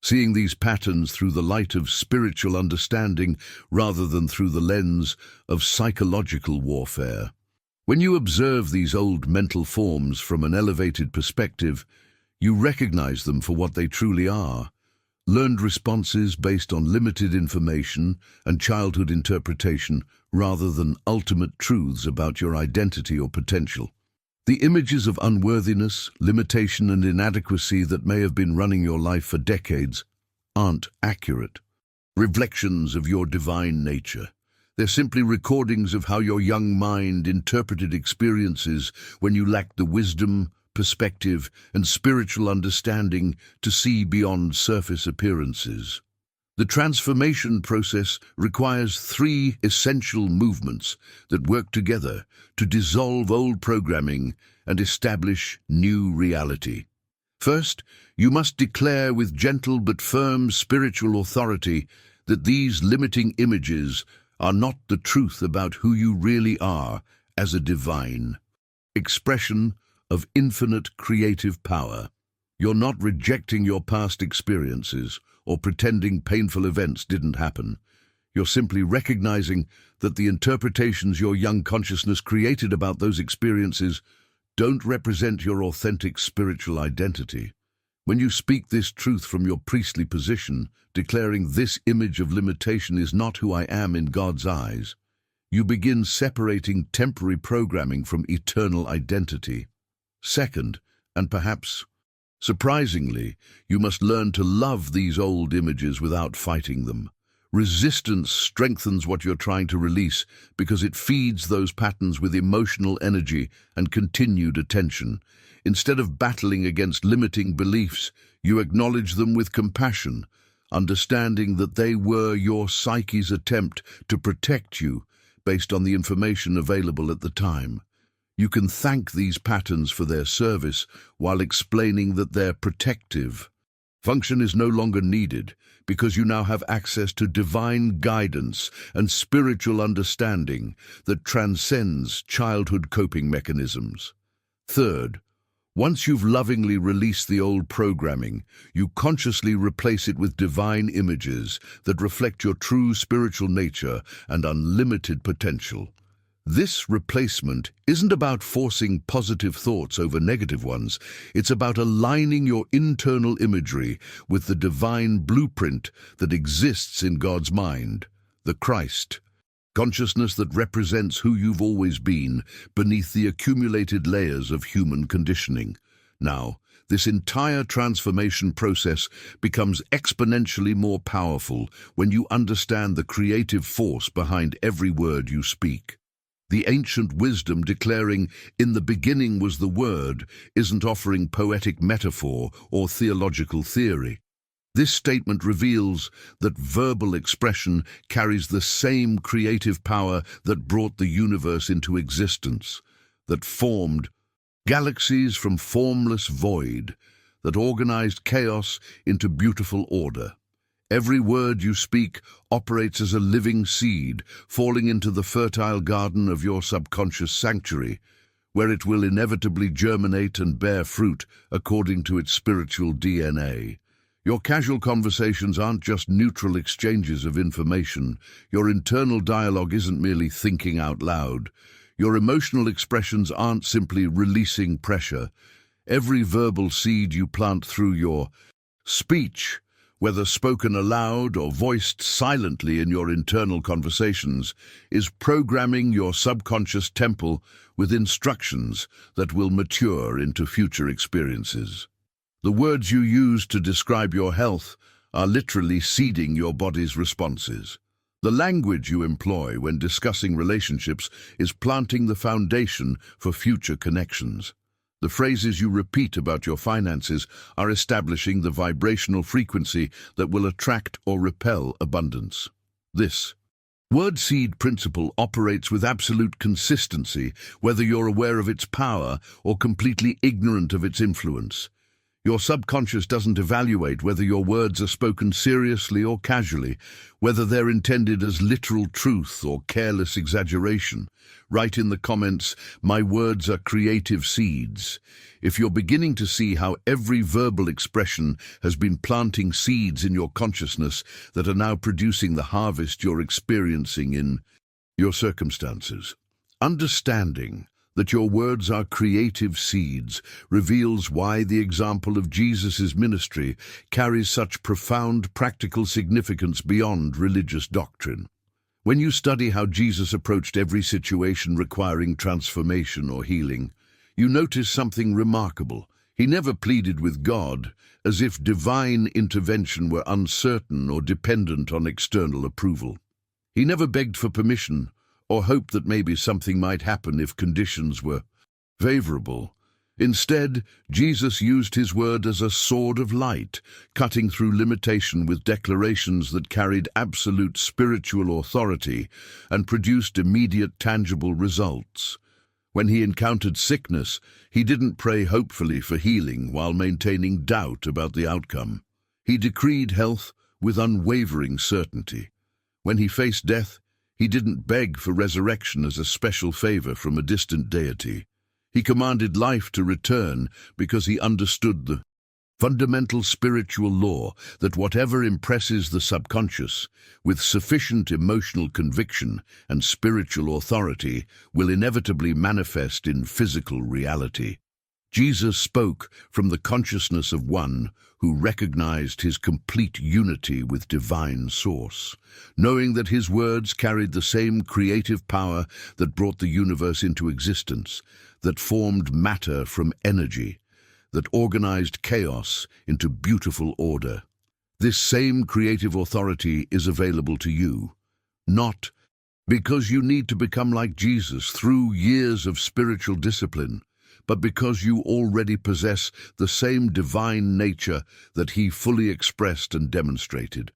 seeing these patterns through the light of spiritual understanding rather than through the lens of psychological warfare. When you observe these old mental forms from an elevated perspective, you recognize them for what they truly are, learned responses based on limited information and childhood interpretation rather than ultimate truths about your identity or potential. The images of unworthiness, limitation, and inadequacy that may have been running your life for decades aren't accurate reflections of your divine nature. They're simply recordings of how your young mind interpreted experiences when you lacked the wisdom, perspective, and spiritual understanding to see beyond surface appearances. The transformation process requires 3 essential movements that work together to dissolve old programming and establish new reality. First, you must declare with gentle but firm spiritual authority that these limiting images are not the truth about who you really are as a divine expression of infinite creative power. You're not rejecting your past experiences or pretending painful events didn't happen. You're simply recognizing that the interpretations your young consciousness created about those experiences don't represent your authentic spiritual identity. When you speak this truth from your priestly position, declaring this image of limitation is not who I am in God's eyes, you begin separating temporary programming from eternal identity. Second, and perhaps surprisingly, you must learn to love these old images without fighting them. Resistance strengthens what you're trying to release because it feeds those patterns with emotional energy and continued attention. Instead of battling against limiting beliefs, you acknowledge them with compassion, understanding that they were your psyche's attempt to protect you based on the information available at the time. You can thank these patterns for their service while explaining that their protective function is no longer needed because you now have access to divine guidance and spiritual understanding that transcends childhood coping mechanisms. Third, once you've lovingly released the old programming, you consciously replace it with divine images that reflect your true spiritual nature and unlimited potential. This replacement isn't about forcing positive thoughts over negative ones. It's about aligning your internal imagery with the divine blueprint that exists in God's mind, the Christ. Consciousness that represents who you've always been beneath the accumulated layers of human conditioning. Now, this entire transformation process becomes exponentially more powerful when you understand the creative force behind every word you speak. The ancient wisdom declaring, "In the beginning was the Word," isn't offering poetic metaphor or theological theory. This statement reveals that verbal expression carries the same creative power that brought the universe into existence, that formed galaxies from formless void, that organized chaos into beautiful order. Every word you speak operates as a living seed, falling into the fertile garden of your subconscious sanctuary, where it will inevitably germinate and bear fruit according to its spiritual DNA. Your casual conversations aren't just neutral exchanges of information. Your internal dialogue isn't merely thinking out loud. Your emotional expressions aren't simply releasing pressure. Every verbal seed you plant through your speech, whether spoken aloud or voiced silently in your internal conversations, is programming your subconscious temple with instructions that will mature into future experiences. The words you use to describe your health are literally seeding your body's responses. The language you employ when discussing relationships is planting the foundation for future connections. The phrases you repeat about your finances are establishing the vibrational frequency that will attract or repel abundance. This word seed principle operates with absolute consistency, whether you're aware of its power or completely ignorant of its influence. Your subconscious doesn't evaluate whether your words are spoken seriously or casually, whether they're intended as literal truth or careless exaggeration. Write in the comments, "My words are creative seeds," if you're beginning to see how every verbal expression has been planting seeds in your consciousness that are now producing the harvest you're experiencing in your circumstances. Understanding that your words are creative seeds reveals why the example of Jesus' ministry carries such profound practical significance beyond religious doctrine. When you study how Jesus approached every situation requiring transformation or healing, you notice something remarkable. He never pleaded with God as if divine intervention were uncertain or dependent on external approval. He never begged for permission or hoped that maybe something might happen if conditions were favorable. Instead, Jesus used his word as a sword of light, cutting through limitation with declarations that carried absolute spiritual authority and produced immediate tangible results. When he encountered sickness, he didn't pray hopefully for healing while maintaining doubt about the outcome. He decreed health with unwavering certainty. When he faced death, he didn't beg for resurrection as a special favor from a distant deity. He commanded life to return because he understood the fundamental spiritual law that whatever impresses the subconscious with sufficient emotional conviction and spiritual authority will inevitably manifest in physical reality. Jesus spoke from the consciousness of one who recognized his complete unity with divine source, knowing that his words carried the same creative power that brought the universe into existence, that formed matter from energy, that organized chaos into beautiful order. This same creative authority is available to you, not because you need to become like Jesus through years of spiritual discipline, but because you already possess the same divine nature that he fully expressed and demonstrated.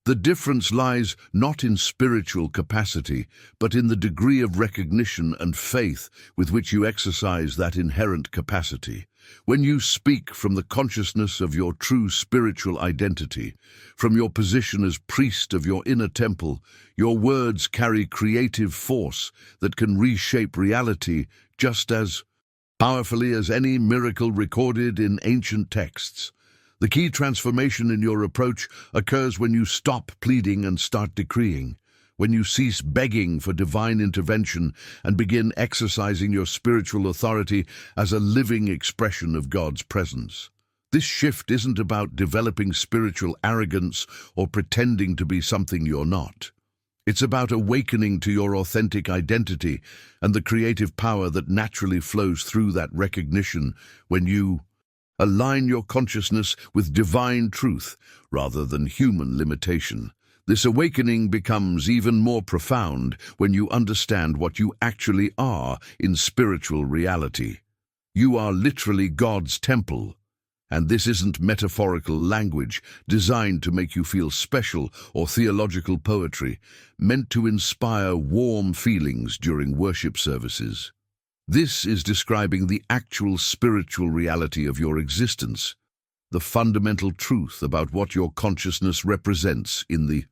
The difference lies not in spiritual capacity, but in the degree of recognition and faith with which you exercise that inherent capacity. When you speak from the consciousness of your true spiritual identity, from your position as priest of your inner temple, your words carry creative force that can reshape reality just as powerfully as any miracle recorded in ancient texts. The key transformation in your approach occurs when you stop pleading and start decreeing, when you cease begging for divine intervention and begin exercising your spiritual authority as a living expression of God's presence. This shift isn't about developing spiritual arrogance or pretending to be something you're not. It's about awakening to your authentic identity and the creative power that naturally flows through that recognition when you align your consciousness with divine truth rather than human limitation. This awakening becomes even more profound when you understand what you actually are in spiritual reality. You are literally God's temple, and this isn't metaphorical language designed to make you feel special or theological poetry, meant to inspire warm feelings during worship services. This is describing the actual spiritual reality of your existence, the fundamental truth about what your consciousness represents in the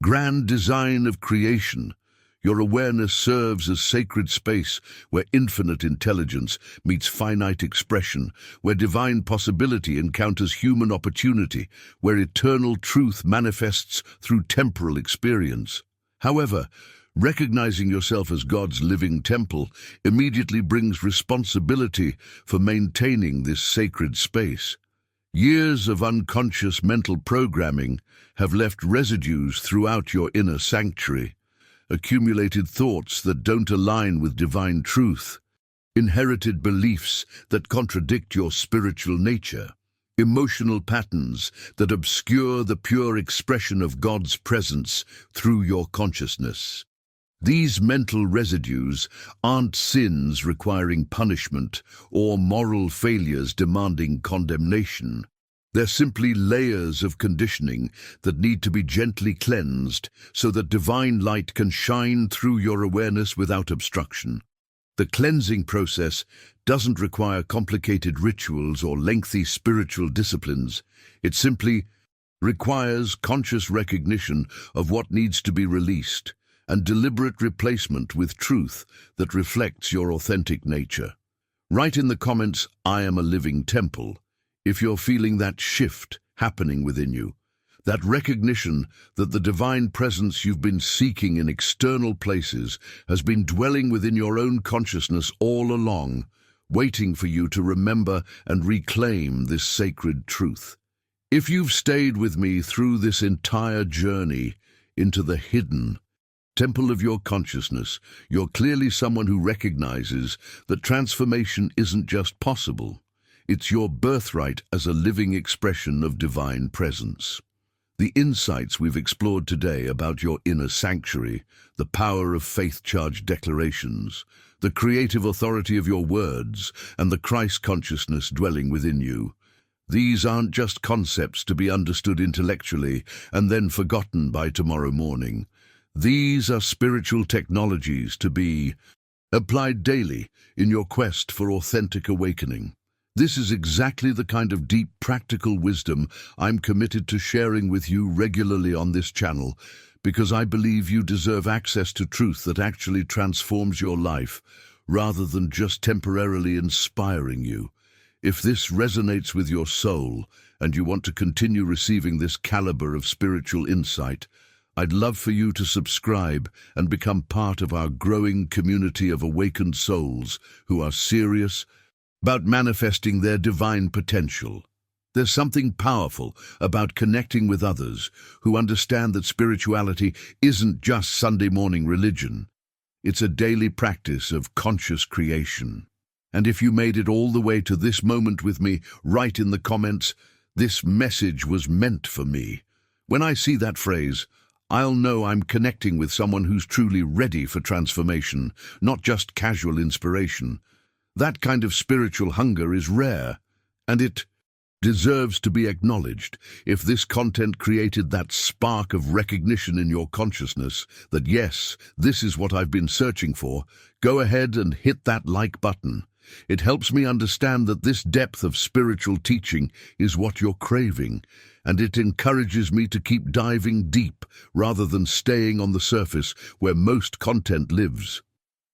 grand design of creation. Your awareness serves as sacred space where infinite intelligence meets finite expression, where divine possibility encounters human opportunity, where eternal truth manifests through temporal experience. However, recognizing yourself as God's living temple immediately brings responsibility for maintaining this sacred space. Years of unconscious mental programming have left residues throughout your inner sanctuary, accumulated thoughts that don't align with divine truth, inherited beliefs that contradict your spiritual nature, emotional patterns that obscure the pure expression of God's presence through your consciousness. These mental residues aren't sins requiring punishment or moral failures demanding condemnation. They're simply layers of conditioning that need to be gently cleansed so that divine light can shine through your awareness without obstruction. The cleansing process doesn't require complicated rituals or lengthy spiritual disciplines. It simply requires conscious recognition of what needs to be released and deliberate replacement with truth that reflects your authentic nature. Write in the comments, "I am a living temple," if you're feeling that shift happening within you, that recognition that the divine presence you've been seeking in external places has been dwelling within your own consciousness all along, waiting for you to remember and reclaim this sacred truth. If you've stayed with me through this entire journey into the hidden temple of your consciousness, you're clearly someone who recognizes that transformation isn't just possible, it's your birthright as a living expression of divine presence. The insights we've explored today about your inner sanctuary, the power of faith-charged declarations, the creative authority of your words, and the Christ consciousness dwelling within you, these aren't just concepts to be understood intellectually and then forgotten by tomorrow morning. These are spiritual technologies to be applied daily in your quest for authentic awakening. This is exactly the kind of deep, practical wisdom I'm committed to sharing with you regularly on this channel, because I believe you deserve access to truth that actually transforms your life, rather than just temporarily inspiring you. If this resonates with your soul, and you want to continue receiving this caliber of spiritual insight, I'd love for you to subscribe and become part of our growing community of awakened souls who are serious about manifesting their divine potential. There's something powerful about connecting with others who understand that spirituality isn't just Sunday morning religion. It's a daily practice of conscious creation. And if you made it all the way to this moment with me, write in the comments, "This message was meant for me." When I see that phrase, I'll know I'm connecting with someone who's truly ready for transformation, not just casual inspiration. That kind of spiritual hunger is rare, and it deserves to be acknowledged. If this content created that spark of recognition in your consciousness that yes, this is what I've been searching for, go ahead and hit that like button. It helps me understand that this depth of spiritual teaching is what you're craving, and it encourages me to keep diving deep rather than staying on the surface where most content lives.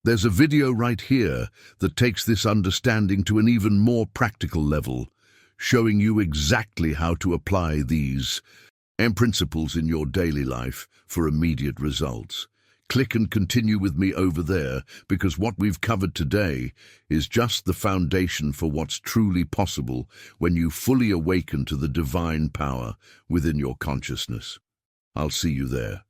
There's a video right here that takes this understanding to an even more practical level, showing you exactly how to apply these principles in your daily life for immediate results. Click and continue with me over there, because what we've covered today is just the foundation for what's truly possible when you fully awaken to the divine power within your consciousness. I'll see you there.